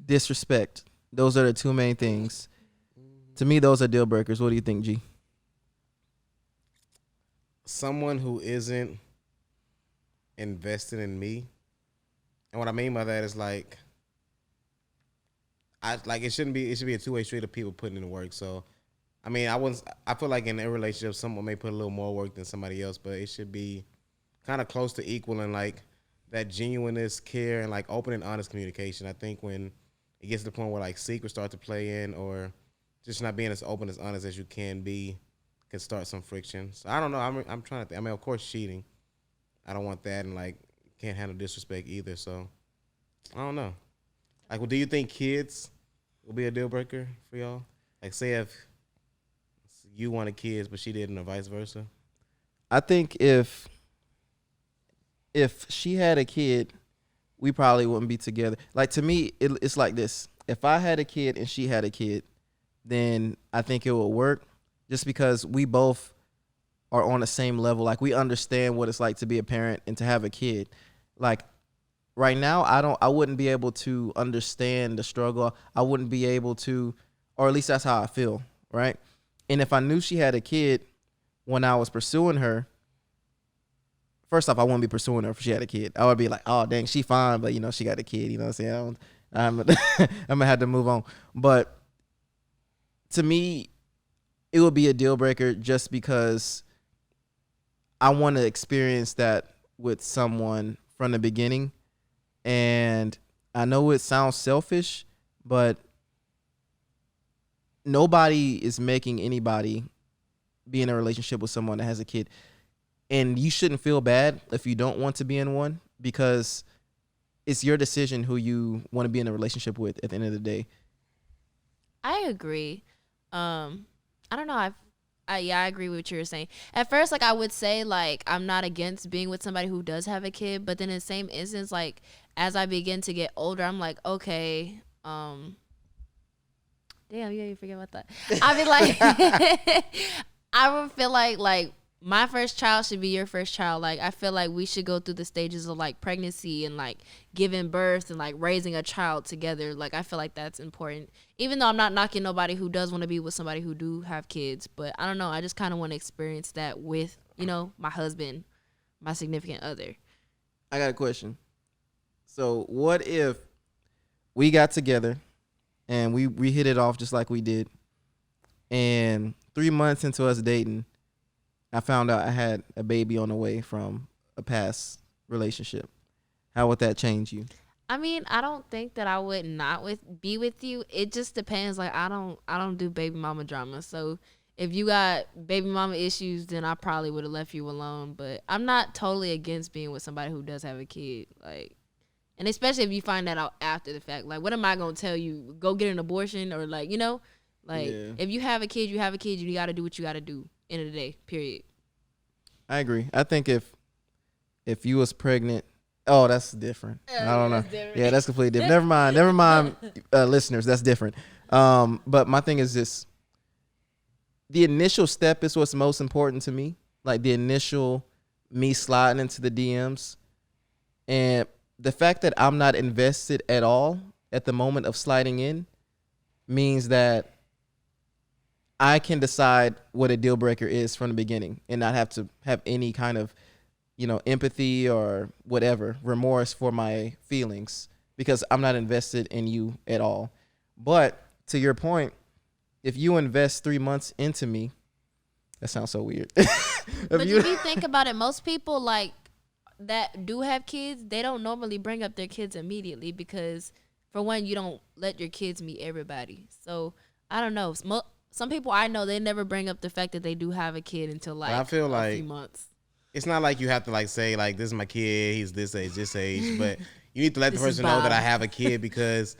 disrespect. Those are the 2 main things. To me, those are deal breakers. What do you think, G? someone who isn't invested in me. And what I mean by that is like it should be a 2-way street of people putting in the work. So I mean, I feel like in a relationship someone may put a little more work than somebody else, but it should be kind of close to equal and like that genuineness, care, and like open and honest communication. I think when it gets to the point where like secrets start to play in, or just not being as open, as honest as you can be, can start some friction. So I don't know. I'm trying to think. I mean, of course, cheating. I don't want that, and like can't handle disrespect either. So I don't know. Like, well, do you think kids will be a deal breaker for y'all? Like, say if you wanted kids, but she didn't, or vice versa. I think if she had a kid, we probably wouldn't be together. Like, to me, it's like this. If I had a kid and she had a kid, then I think it would work, just because we both are on the same level. Like, we understand what it's like to be a parent and to have a kid. Like, right now, I wouldn't be able to understand the struggle. I wouldn't be able to, or at least that's how I feel, right? And if I knew she had a kid when I was pursuing her, first off, I wouldn't be pursuing her if she had a kid. I would be like, oh, dang, she fine, but, she got a kid. You know what I'm saying? I'm going to have to move on. But to me, it would be a deal breaker just because I want to experience that with someone from the beginning. And I know it sounds selfish, but nobody is making anybody be in a relationship with someone that has a kid. And you shouldn't feel bad if you don't want to be in one, because it's your decision who you want to be in a relationship with at the end of the day. I agree. I don't know. I agree with what you were saying. At first, like, I would say, like, I'm not against being with somebody who does have a kid, but then in the same instance, like, as I begin to get older, I'm like, okay, damn, yeah, you forget about that. I be like, I would feel like my first child should be your first child. Like, I feel like we should go through the stages of like pregnancy and like giving birth and like raising a child together. Like, I feel like that's important, even though I'm not knocking nobody who does want to be with somebody who do have kids. But I don't know. I just kind of want to experience that with, my husband, my significant other. I got a question. So what if we got together and we hit it off just like we did, and 3 months into us dating, I found out I had a baby on the way from a past relationship? How would that change you? I mean, I don't think that I would not be with you. It just depends. Like, I don't do baby mama drama. So if you got baby mama issues, then I probably would have left you alone. But I'm not totally against being with somebody who does have a kid. Like, And especially if you find that out after the fact. Like, what am I going to tell you? Go get an abortion? Or, like, you know? Like, if you have a kid, you have a kid. You got to do what you got to do. End of the day, period. I agree. I think if you was pregnant, oh, that's different. I don't know. Yeah, that's completely different. Never mind, listeners. That's different. But my thing is this: the initial step is what's most important to me. Like the initial me sliding into the DMs, and the fact that I'm not invested at all at the moment of sliding in means that I can decide what a deal breaker is from the beginning and not have to have any kind of, empathy or whatever, remorse for my feelings because I'm not invested in you at all. But to your point, if you invest 3 months into me, that sounds so weird. But if you think about it, most people like that do have kids, they don't normally bring up their kids immediately because, for one, you don't let your kids meet everybody. So I don't know. Some people I know, they never bring up the fact that they do have a kid until like I feel a few months. It's not like you have to like say like this is my kid, he's this age, but you need to let the person know that I have a kid because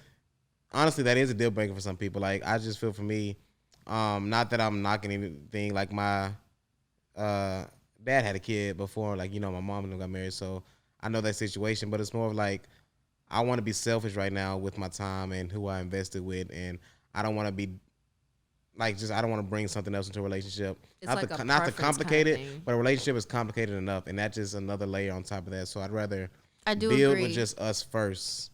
honestly that is a deal breaker for some people. Like I just feel for me, not that I'm knocking anything, like my dad had a kid before, like my mom and them got married, so I know that situation, but it's more of like I want to be selfish right now with my time and who I invested with, and I don't want to be like I don't want to bring something else into a relationship. It's not like to complicate kind of it, but a relationship is complicated enough, and that's just another layer on top of that. So I'd rather build agree with just us first.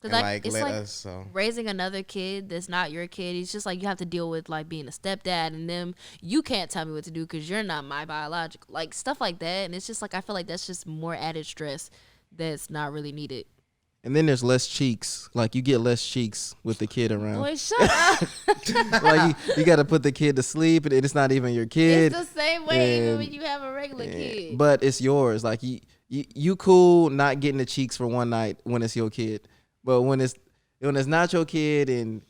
And it's let like us. So raising another kid that's not your kid. It's just like you have to deal with like being a stepdad and them. You can't tell me what to do because you're not my biological, like stuff like that. And it's just like I feel like that's just more added stress that's not really needed. And then there's less cheeks. Like you get less cheeks with the kid around. Boy, shut up. Like you got to put the kid to sleep, and it's not even your kid. It's the same way even when you have a regular kid. But it's yours. Like you cool not getting the cheeks for one night when it's your kid. But when it's not your kid and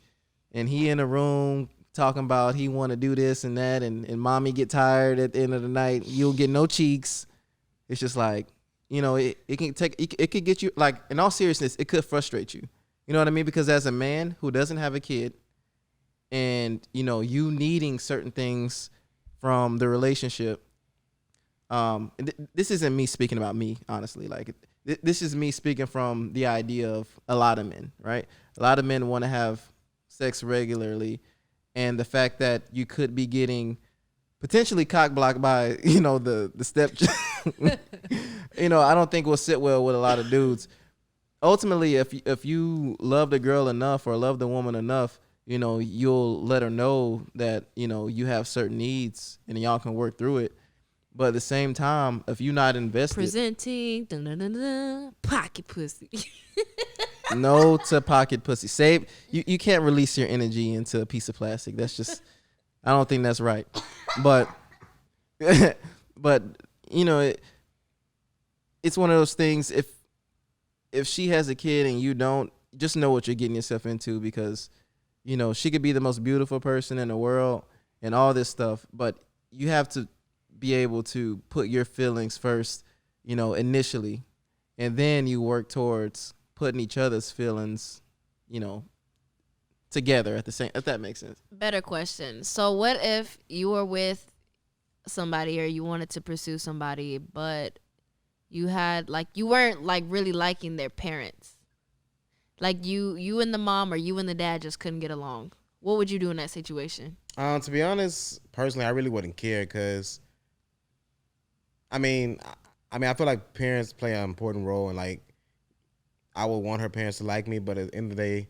he in a room talking about he want to do this and that and mommy get tired at the end of the night, you'll get no cheeks. It's just like. It could get you, like, in all seriousness, it could frustrate you. You know what I mean? Because as a man who doesn't have a kid and, you needing certain things from the relationship, this isn't me speaking about me, honestly. Like, this is me speaking from the idea of a lot of men, right? A lot of men want to have sex regularly. And the fact that you could be getting potentially cock blocked by, the step. I don't think will sit well with a lot of dudes. Ultimately, if you love the girl enough or love the woman enough, you'll let her know that, you have certain needs and y'all can work through it. But at the same time, if you're not invested. Presenting pocket pussy. No to pocket pussy. Save. You can't release your energy into a piece of plastic. That's just, I don't think that's right. But it's one of those things. If she has a kid and you don't, just know what you're getting yourself into because, she could be the most beautiful person in the world and all this stuff, but you have to be able to put your feelings first, initially, and then you work towards putting each other's feelings, together at the same. If that makes sense. Better question. So what if you were with somebody or you wanted to pursue somebody, but you had you weren't really liking their parents, like you and the mom or you and the dad just couldn't get along? What would you do in that situation? To be honest, personally, I really wouldn't care because I feel like parents play an important role, and I would want her parents to like me, but at the end of the day,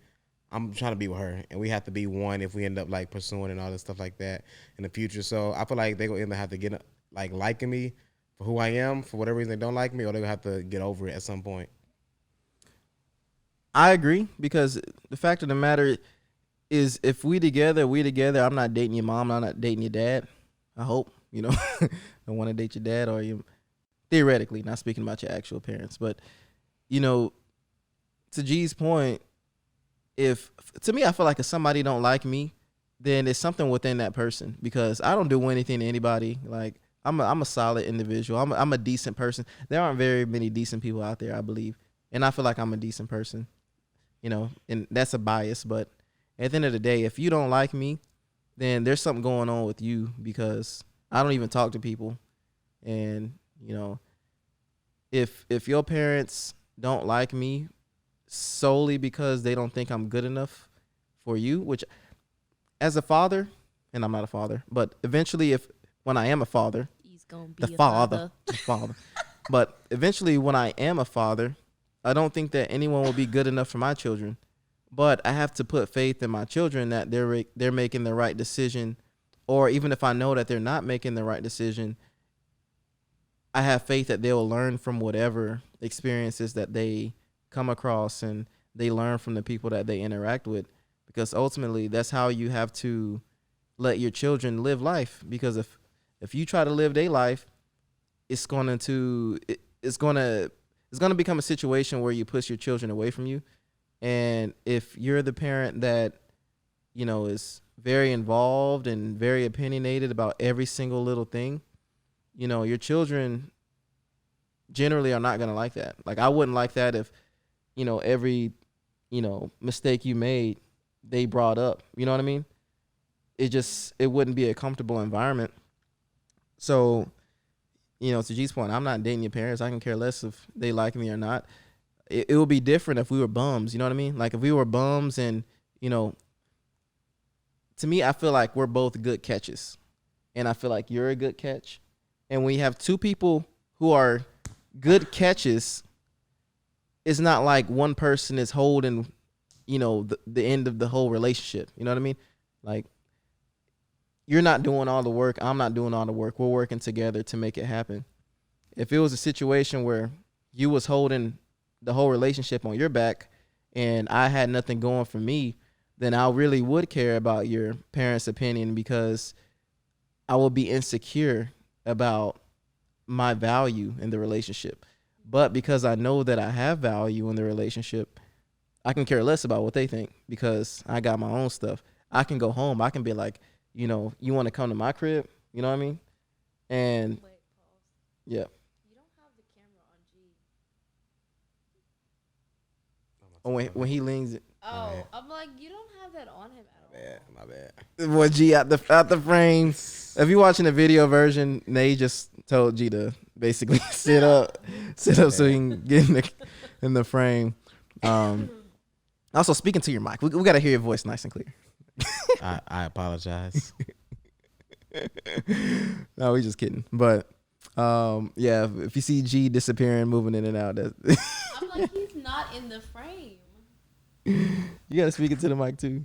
I'm trying to be with her, and we have to be one if we end up pursuing and all this stuff like that in the future. So I feel like they're gonna either have to get liking me for who I am, for whatever reason they don't like me, or they're gonna have to get over it at some point. I agree because the fact of the matter is, if we together, I'm not dating your mom, I'm not dating your dad. I hope, I want to date your dad or you. Theoretically, not speaking about your actual parents, but to G's point, I feel like if somebody don't like me, then there's something within that person because I don't do anything to anybody. Like I'm a solid individual. I'm a decent person. There aren't very many decent people out there, I believe. and I feel like I'm a decent person, and that's a bias. But at the end of the day, if you don't like me, then there's something going on with you, because I don't even talk to people. And, if your parents don't like me solely because they don't think I'm good enough for you, which as a father, and I'm not a father, but eventually when I am a father, He's gonna be the father. But eventually when I am a father, I don't think that anyone will be good enough for my children. But I have to put faith in my children that they're making the right decision, or even if I know that they're not making the right decision, I have faith that they'll learn from whatever experiences that they come across, and they learn from the people that they interact with, because ultimately that's how you have to let your children live life. Because if you try to live their life, it's going to become a situation where you push your children away from you. And if you're the parent that, is very involved and very opinionated about every single little thing, your children generally are not going to like that. Like, I wouldn't like that if, every, mistake you made, they brought up, you know what I mean? It wouldn't be a comfortable environment. So, to G's point, I'm not dating your parents. I can care less if they like me or not. It would be different if we were bums, you know what I mean? Like, if we were bums and, to me, I feel like we're both good catches. And I feel like you're a good catch. And when you have two people who are good catches, it's not like one person is holding, the end of the whole relationship. You know what I mean? Like, you're not doing all the work. I'm not doing all the work. We're working together to make it happen. If it was a situation where you was holding the whole relationship on your back and I had nothing going for me, then I really would care about your parents' opinion, because I will be insecure about my value in the relationship. But because I know that I have value in the relationship, I can care less about what they think, because I got my own stuff. I can go home. I can be like, you want to come to my crib? You know what I mean? And Wait, pause. Yeah. You don't have the camera on G. When he leans it. Oh, I'm like, you don't have that on him at all. My bad. Boy, G out the frame. If you're watching the video version, Nay just told G to basically sit up so he can get in the frame. Also, speaking to your mic, we got to hear your voice nice and clear. I apologize. No, we just kidding. But yeah, if you see G disappearing, moving in and out, I'm like, he's not in the frame. you got to speak into the mic too.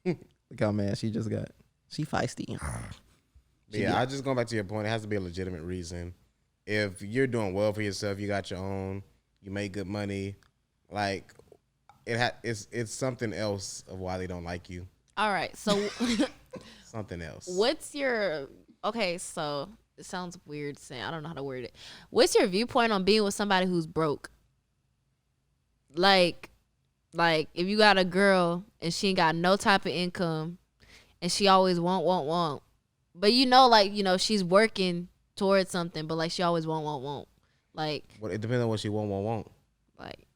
Look how mad she just got. She feisty. Yeah, I just going back to your point. It has to be a legitimate reason. If you're doing well for yourself, you got your own, you make good money, like it's something else of why they don't like you. All right, so Something else. Okay, so it sounds weird saying, I don't know how to word it. What's your viewpoint on being with somebody who's broke? Like if you got a girl and she ain't got no type of income and she always want, but she's working towards something, but like she always want. Like, Well, it depends on what she want. like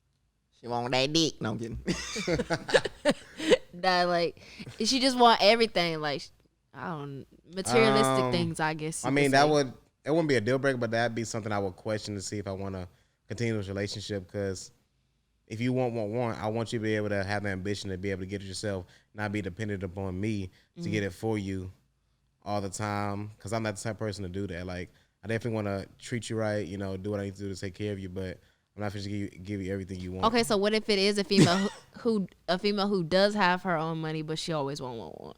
She want that dick. No, I'm kidding. that, like, she just want everything, like, I don't materialistic things, I guess. I mean, it wouldn't be a deal breaker, but that'd be something I would question to see if I want to continue this relationship. Because if you want, I want you to be able to have the ambition to be able to get it yourself, not be dependent upon me to get it for you all the time. Because I'm not the type of person to do that. Like, I definitely want to treat you right, do what I need to do to take care of you, but I'm not going to give you everything you want. Okay, so what if it is a female who does have her own money, but she always want?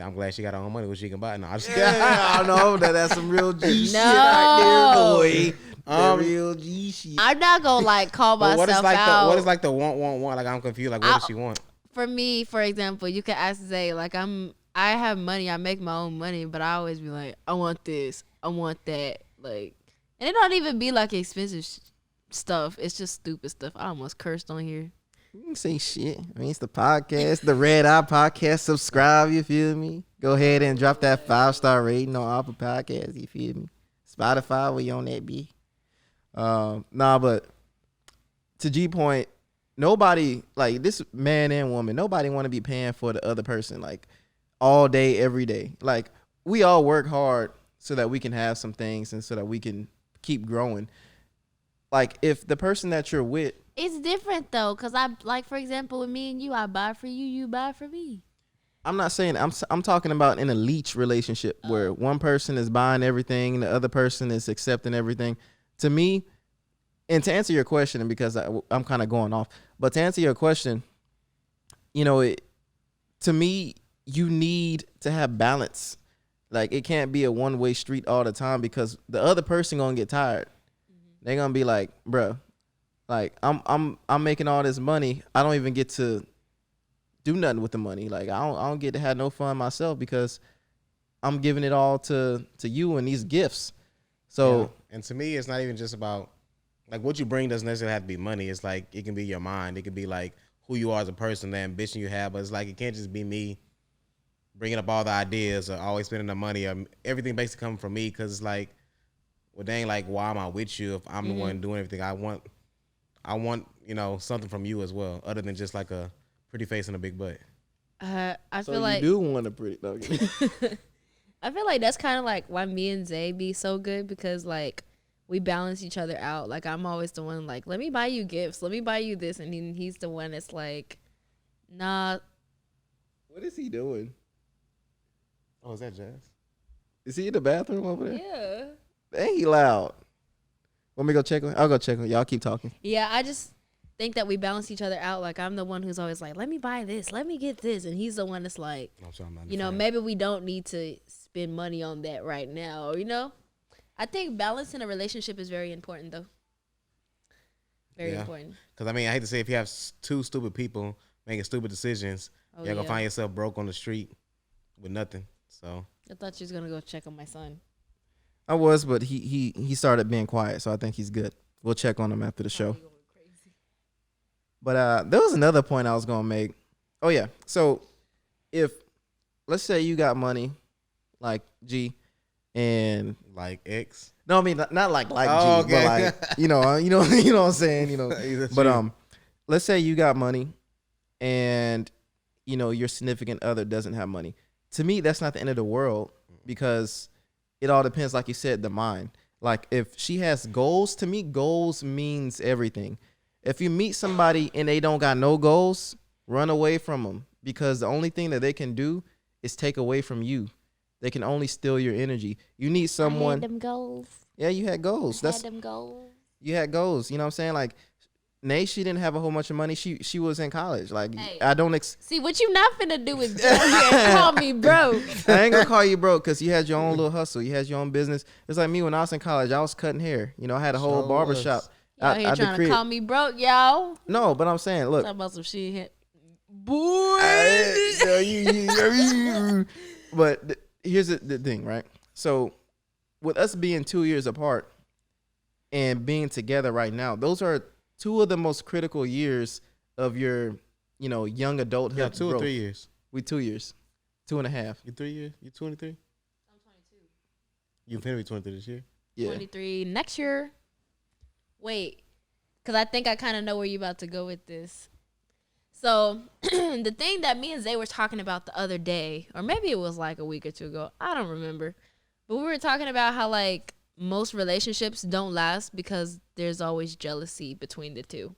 I'm glad she got her own money, what she can buy. No, I know that's some real G shit No. right there, boy. That real G shit. I'm not gonna like call myself what is like out. what is like the want? Like, I'm confused. Like, what does she want? For me, for example, you could ask Zay, like, I have money, I make my own money, but I always be like, I want this, I want that, like, and it don't even be like expensive stuff. It's just stupid stuff. I almost cursed on here. You can say shit. I mean, it's the podcast, the Red Eye Podcast. Subscribe, you feel me? Go ahead and drop that 5-star rating on Apple Podcasts, you feel me? Spotify, we on that B. Nah, but to G point, nobody like this man and woman. Nobody want to be paying for the other person like all day, every day. Like we all work hard so that we can have some things and so that we can keep growing. Like if the person that you're with, It's different though, cause I like, for example, with me and you, I buy for you, you buy for me. I'm not saying I'm talking about in a leech relationship where one person is buying everything, the other person is accepting everything. To me, and to answer your question, and because I'm kind of going off, but to answer your question, you know, to me, you need to have balance. Like it can't be a one-way street all the time because the other person gonna get tired. They're gonna be like, bruh, like I'm making all this money. I don't even get to do nothing with the money. Like I don't get to have no fun myself because I'm giving it all to you and these gifts. So Yeah. And to me, it's not even just about like what you bring doesn't necessarily have to be money. It's like it can be your mind. It could be like who you are as a person, the ambition you have. But it's like it can't just be me bringing up all the ideas or always spending the money or everything basically coming from me. Because it's like, well, dang, like why am I with you if I'm the one doing everything? I want something from you as well, other than just like a pretty face and a big butt. I so feel like you do want a pretty dog. I feel like that's kind of like why me and Zay be so good because like we balance each other out. Like I'm always the one like, let me buy you gifts, let me buy you this, and then he's the one that's like, nah. What is he doing? Oh, is that Jazz? Is he in the bathroom over there? Yeah. Ain't he loud? Want me to go check him? I'll go check him. Y'all keep talking. Yeah, I just think that we balance each other out. Like I'm the one who's always like, let me buy this, let me get this, and he's the one that's like, I'm sorry, I'm not you know, maybe we don't need to spend money on that right now. You know, I think balance in a relationship is very important, though. Very important. Because I mean, I hate to say, if you have two stupid people making stupid decisions, you're gonna find yourself broke on the street with nothing. So I thought you was gonna go check on my son. I was, but he started being quiet, so I think he's good. We'll check on him after the show. But there was another point I was gonna make. Oh yeah, so if let's say you got money, like G, and like X. no, I mean not like Oh, G, but okay. like you know what I'm saying, That's But true. let's say you got money, and your significant other doesn't have money. To me, that's not the end of the world because it all depends, like you said, the mind. Like if she has goals, to me, goals means everything. If you meet somebody and they don't got no goals, run away from them because the only thing that they can do is take away from you. They can only steal your energy. You need someone. I had them goals. Yeah, you had goals. I had them goals. You had goals. You know what I'm saying? Like Nay, she didn't have a whole bunch of money. She was in college. Like Hey. I don't See, what you not finna do is go here and call me broke. I ain't gonna call you broke because you had your own little hustle. You had your own business. It's like me when I was in college. I was cutting hair. I had a whole Sure barber was. shop. Y'all here at the trying to crib. call me broke, y'all. No, but I'm saying, look. Talking about some shit here. Boy. But here's the thing, right? So with us being 2 years apart and being together right now, those are two of the most critical years of your, young adulthood. Yeah, 2 or growth. 3 years. We 2 years, 2.5. You 3 years? You 23? I'm 22. You finna be 23 this year? Yeah. 23 next year. Wait, because I think I kind of know where you're about to go with this. So the thing that me and Zay were talking about the other day, or maybe it was like a week or two ago, I don't remember. But we were talking about how like most relationships don't last because there's always jealousy between the two.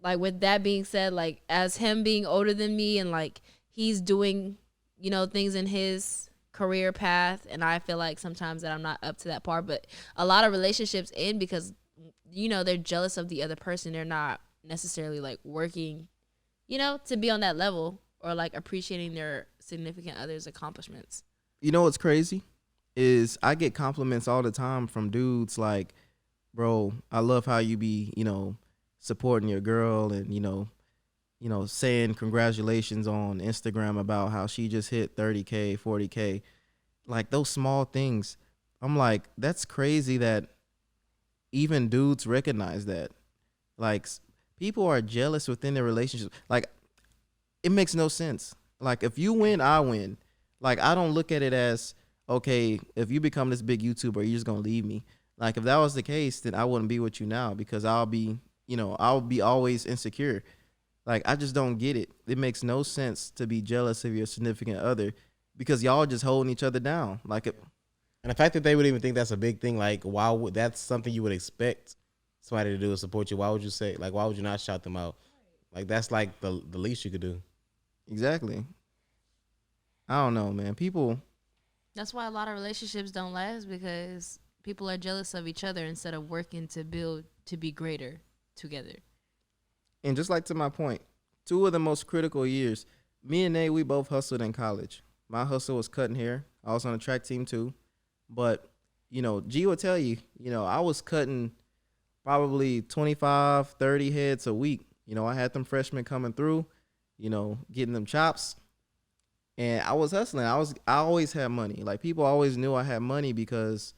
Like with that being said, like as him being older than me and like he's doing, things in his career path, and I feel like sometimes that I'm not up to that part, but a lot of relationships end because they're jealous of the other person. They're not necessarily like working, to be on that level or like appreciating their significant other's accomplishments. You know what's crazy is I get compliments all the time from dudes like, bro, I love how you be, supporting your girl and, saying congratulations on Instagram about how she just hit 30K, 40K. Like those small things. I'm like, that's crazy that even dudes recognize that. Like people are jealous within their relationship. Like it makes no sense. Like if you win, I win. Like I don't look at it as, okay, if you become this big YouTuber, you're just gonna leave me. Like if that was the case, then I wouldn't be with you now because I'll be always insecure. Like I just don't get it. It makes no sense to be jealous of your significant other because y'all just holding each other down. Like it, And the fact that they would even think that's a big thing, like why would that's something you would expect somebody to do to support you? Why would you say like why would you not shout them out? Like that's like the least you could do. exactly. I don't know, man. People That's why a lot of relationships don't last because people are jealous of each other instead of working to build to be greater together. and just like to my point, two of the most critical years, me and Nate, we both hustled in college. My hustle was cutting hair. I was on the track team too. But, G will tell you, I was cutting probably 25, 30 heads a week. I had them freshmen coming through, getting them chops. And I was hustling. I always had money. Like people always knew I had money because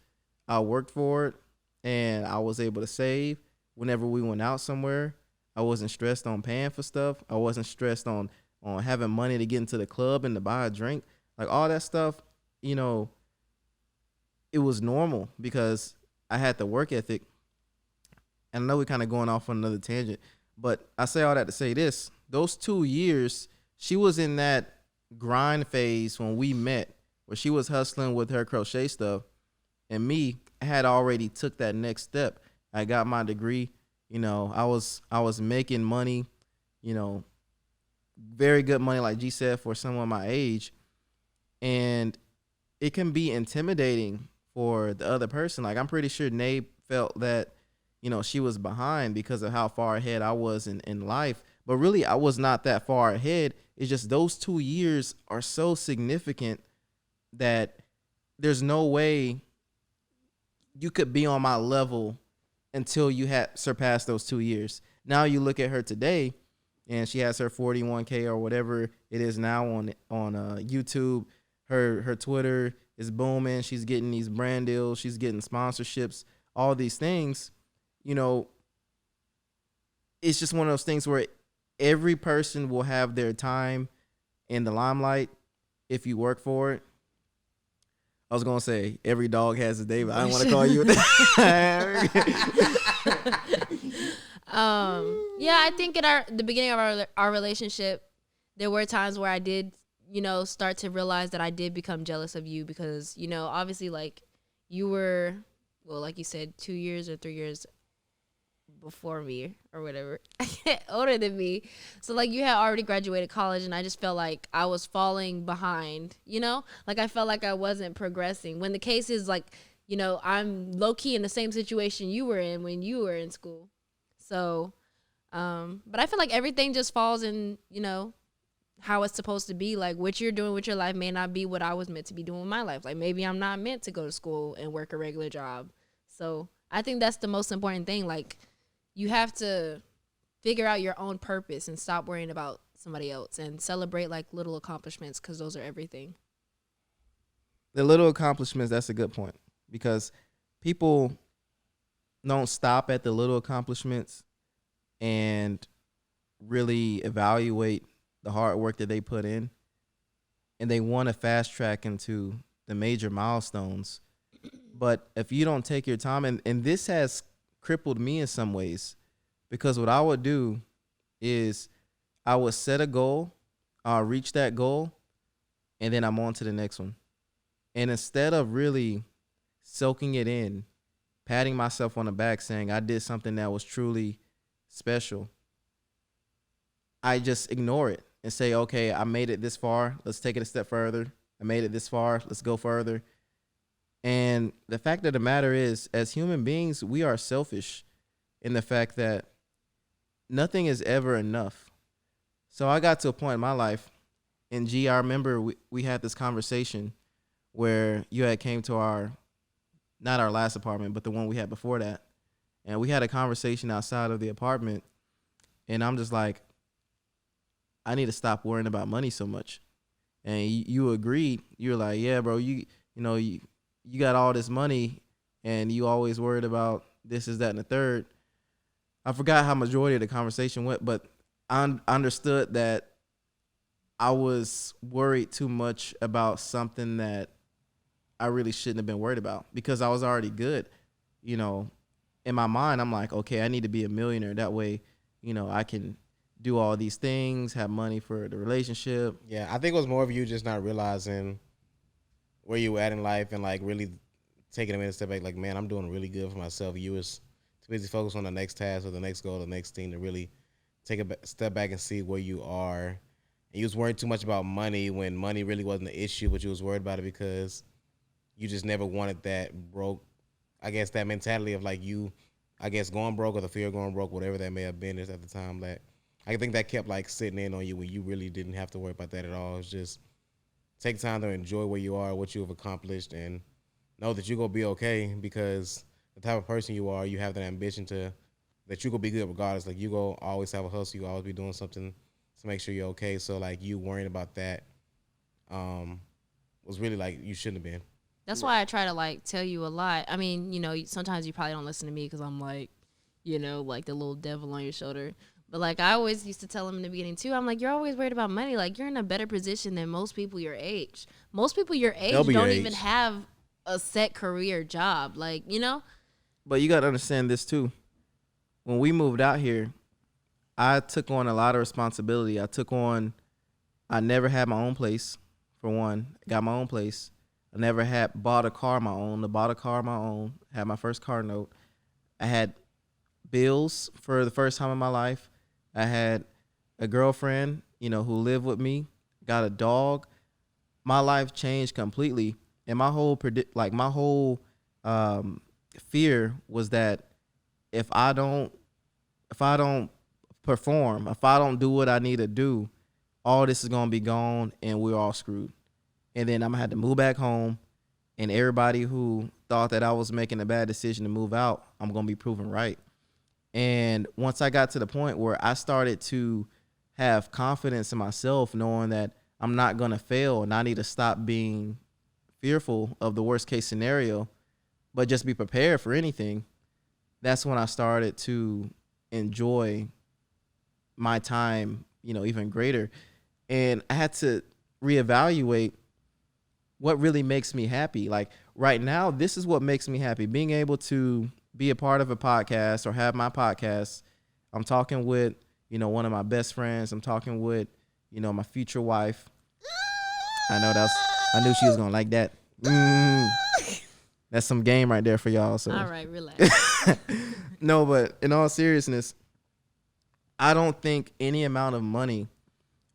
I worked for it and I was able to save whenever we went out somewhere. I wasn't stressed on paying for stuff. I wasn't stressed on having money to get into the club and to buy a drink. Like all that stuff, it was normal because I had the work ethic. And I know we're kind of going off on another tangent, but I say all that to say this. Those 2 years, she was in that grind phase when we met where she was hustling with her crochet stuff and me had already took that next step. I got my degree. I was making money, very good money, like G said, for someone my age. And it can be intimidating for the other person. Like I'm pretty sure Nate felt that, she was behind because of how far ahead I was in life. But really I was not that far ahead. It's just those 2 years are so significant that there's no way you could be on my level until you had surpassed those 2 years. Now you look at her today and she has her 41K or whatever it is now on YouTube. Her Twitter is booming. She's getting these brand deals. She's getting sponsorships, all these things. It's just one of those things where every person will have their time in the limelight if you work for it. I was going to say every dog has a day, but I don't want to call you that. Yeah, I think in the beginning of our relationship, there were times where I did, start to realize that I did become jealous of you because, obviously like you were, well, like you said, 2 years or 3 years before me or whatever, older than me. So like you had already graduated college and I just felt like I was falling behind, like I felt like I wasn't progressing when the case is like, I'm low key in the same situation you were in when you were in school. So, but I feel like everything just falls in, how it's supposed to be. Like what you're doing with your life may not be what I was meant to be doing with my life. Like maybe I'm not meant to go to school and work a regular job. So I think that's the most important thing. Like you have to figure out your own purpose and stop worrying about somebody else and celebrate like little accomplishments because those are everything. The little accomplishments, that's a good point because people don't stop at the little accomplishments and really evaluate the hard work that they put in. And they want to fast track into the major milestones. But if you don't take your time, and this has crippled me in some ways, because what I would do is I would set a goal, I'll reach that goal, and then I'm on to the next one. And instead of really soaking it in, patting myself on the back saying I did something that was truly special, I just ignore it and say, okay, I made it this far. Let's take it a step further. I made it this far. Let's go further. And the fact of the matter is, as human beings, we are selfish in the fact that nothing is ever enough. So I got to a point in my life, and G, I remember we had this conversation where you had came to not our last apartment, but the one we had before that. And we had a conversation outside of the apartment. And I'm just like, I need to stop worrying about money so much. And you agreed. You were like, yeah, bro, you got all this money and you always worried about this, is that, and the third. I forgot how majority of the conversation went, but I understood that I was worried too much about something that I really shouldn't have been worried about because I was already good. you know, in my mind, I'm like, okay, I need to be a millionaire. That way, I can do all these things, have money for the relationship. Yeah, I think it was more of you just not realizing where you at in life and like really taking a minute step back. Like, man, I'm doing really good for myself. You was too busy focused on the next task or the next goal, the next thing to really take a step back and see where you are. And you was worried too much about money when money really wasn't the issue, but you was worried about it because you just never wanted that broke. I guess that mentality of like you, I guess going broke or the fear of going broke, whatever that may have been is at the time. That I think that kept like sitting in on you when you really didn't have to worry about that at all. It's just take time to enjoy where you are, what you have accomplished, and know that you're gonna be okay because the type of person you are, you have that ambition that you gonna be good regardless. Like you go always have a hustle, you always be doing something to make sure you're okay. So like you worrying about that was really like you shouldn't have been. That's why I try to like tell you a lot. I mean, sometimes you probably don't listen to me because I'm like, like the little devil on your shoulder. But like I always used to tell him in the beginning too, I'm like, you're always worried about money. Like you're in a better position than most people your age. Most people your age don't even have a set career job. Like, But you got to understand this too. When we moved out here, I took on a lot of responsibility. I never had my own place, for one. Got my own place. I never had bought a car my own. I bought a car my own. Had my first car note. I had bills for the first time in my life. I had a girlfriend, who lived with me. Got a dog. My life changed completely, and my whole fear was that if I don't perform, if I don't do what I need to do, all this is gonna be gone, and we're all screwed. And then I'm gonna have to move back home, and everybody who thought that I was making a bad decision to move out, I'm gonna be proven right. And once I got to the point where I started to have confidence in myself, knowing that I'm not gonna fail, and I need to stop being fearful of the worst case scenario, but just be prepared for anything, that's when I started to enjoy my time, even greater. And I had to reevaluate what really makes me happy. Like right now, this is what makes me happy. Being able to be a part of a podcast or have my podcast. I'm talking with, one of my best friends. I'm talking with, my future wife. I knew she was going to like that. That's some game right there for y'all. So. All right, relax. No, but in all seriousness, I don't think any amount of money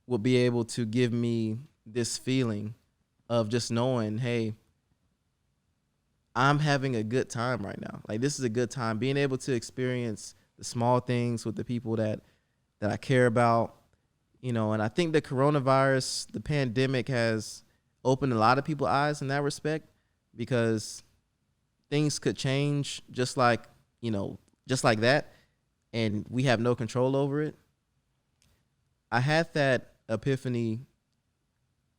will be able to give me this feeling of just knowing, hey, I'm having a good time right now. Like this is a good time. Being able to experience the small things with the people that I care about, and I think the coronavirus, the pandemic has opened a lot of people's eyes in that respect because things could change just like that, and we have no control over it. I had that epiphany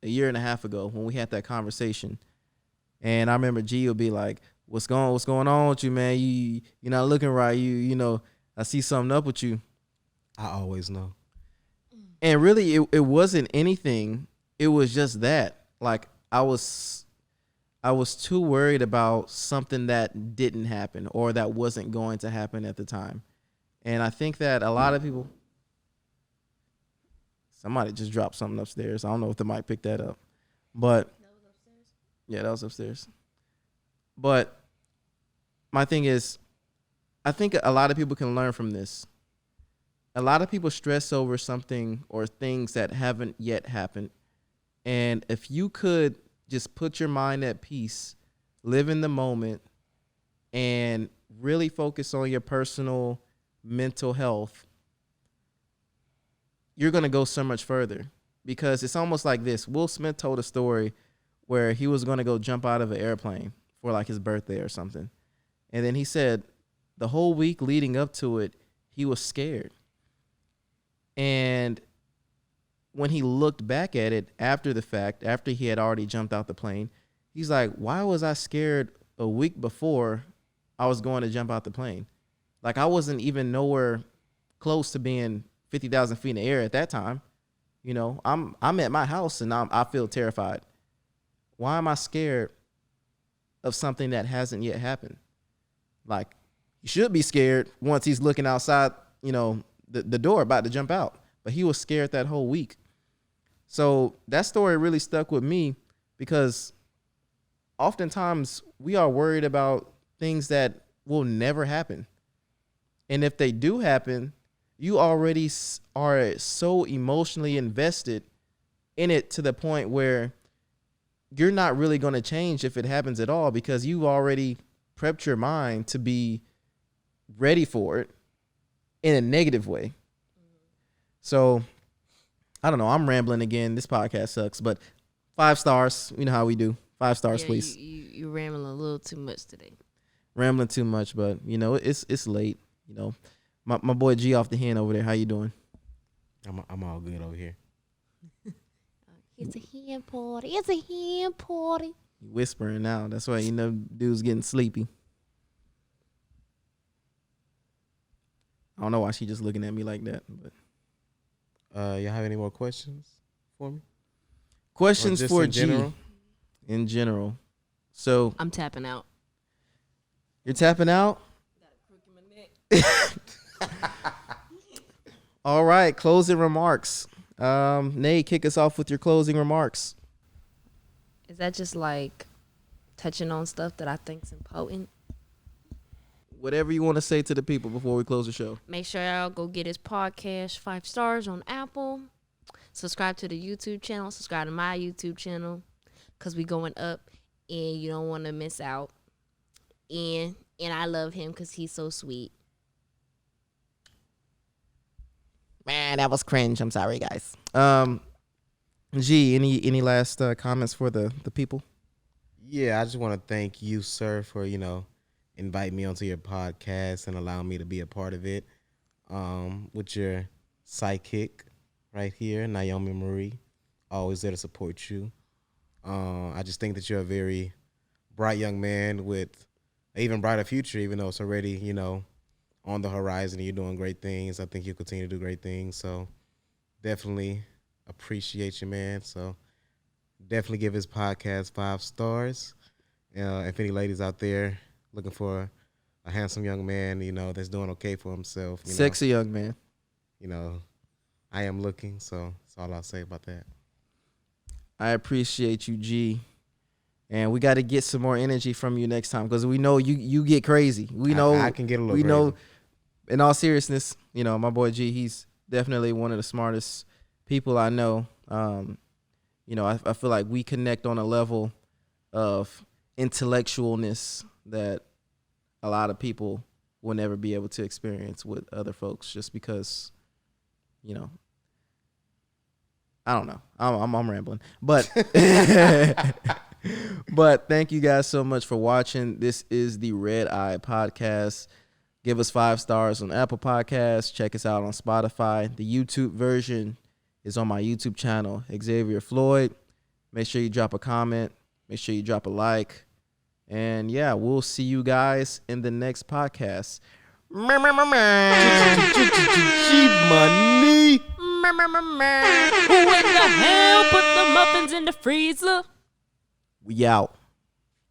a year and a half ago when we had that conversation, and I remember G would be like, "What's going on with you, man? You're not looking right. I see something up with you." I always know. And really, it wasn't anything. It was just that, like I was too worried about something that didn't happen or that wasn't going to happen at the time. And I think that a lot of people, somebody just dropped something upstairs. I don't know if the mic picked that up, but That was upstairs? Yeah, that was upstairs. But my thing is, I think a lot of people can learn from this. A lot of people stress over something or things that haven't yet happened. And if you could just put your mind at peace, live in the moment, and really focus on your personal mental health, you're going to go so much further. Because it's almost like this. Will Smith told a story where he was going to go jump out of an airplane for like his birthday or something. And then he said the whole week leading up to it, he was scared. And when he looked back at it after the fact, after he had already jumped out the plane, he's like, why was I scared a week before I was going to jump out the plane? Like I wasn't even nowhere close to being 50,000 feet in the air at that time. I'm at my house and I feel terrified. Why am I scared of something that hasn't yet happened? Like, he should be scared once he's looking outside, the door about to jump out. But he was scared that whole week. So that story really stuck with me because oftentimes we are worried about things that will never happen. And if they do happen, you already are so emotionally invested in it to the point where you're not really going to change if it happens at all because you've already prepped your mind to be ready for it in a negative way. So I don't know. I'm rambling again. This podcast sucks, but 5 stars. You know how we do. 5 stars, please. You rambling a little too much today. Rambling too much, but it's late. My boy G off the hand over there. How you doing? I'm all good over here. It's a hen party. It's a hen party. You whispering now. That's why dude's getting sleepy. I don't know why she just looking at me like that. But y'all have any more questions for me? Questions for G. In general. So I'm tapping out. You're tapping out? Got a crook in my neck. All right, closing remarks. Nate, kick us off with your closing remarks. Is that just like touching on stuff that I think is important? Whatever you want to say to the people before we close the show. Make sure y'all go get his podcast 5 stars on Apple. Subscribe to the YouTube channel. Subscribe to my YouTube channel because we going up and you don't want to miss out. And I love him because he's so sweet. Man, that was cringe. I'm sorry, guys. G, any last comments for the people? Yeah, I just want to thank you, sir, for invite me onto your podcast and allow me to be a part of it with your sidekick right here, Naomi Marie, always there to support you. I just think that you're a very bright young man with an even brighter future, even though it's already, on the horizon and you're doing great things. I think you'll continue to do great things. So definitely appreciate you, man. So definitely give his podcast 5 stars. If any ladies out there looking for a handsome young man, that's doing okay for himself. Sexy young man. I am looking, so that's all I'll say about that. I appreciate you, G. And we got to get some more energy from you next time because we know you get crazy. We know I can get a little we crazy. know, in all seriousness, my boy G, he's definitely one of the smartest people I know. I feel like we connect on a level of intellectualness that a lot of people will never be able to experience with other folks just because, I don't know. I'm rambling. But but thank you guys so much for watching. This is the Red Eye Podcast. Give us 5 stars on Apple Podcasts. Check us out on Spotify. The YouTube version is on my YouTube channel, Xavier Floyd. Make sure you drop a comment. Make sure you drop a like. And yeah, we'll see you guys in the next podcast. Money. Who in the hell put the muffins in the freezer? We out.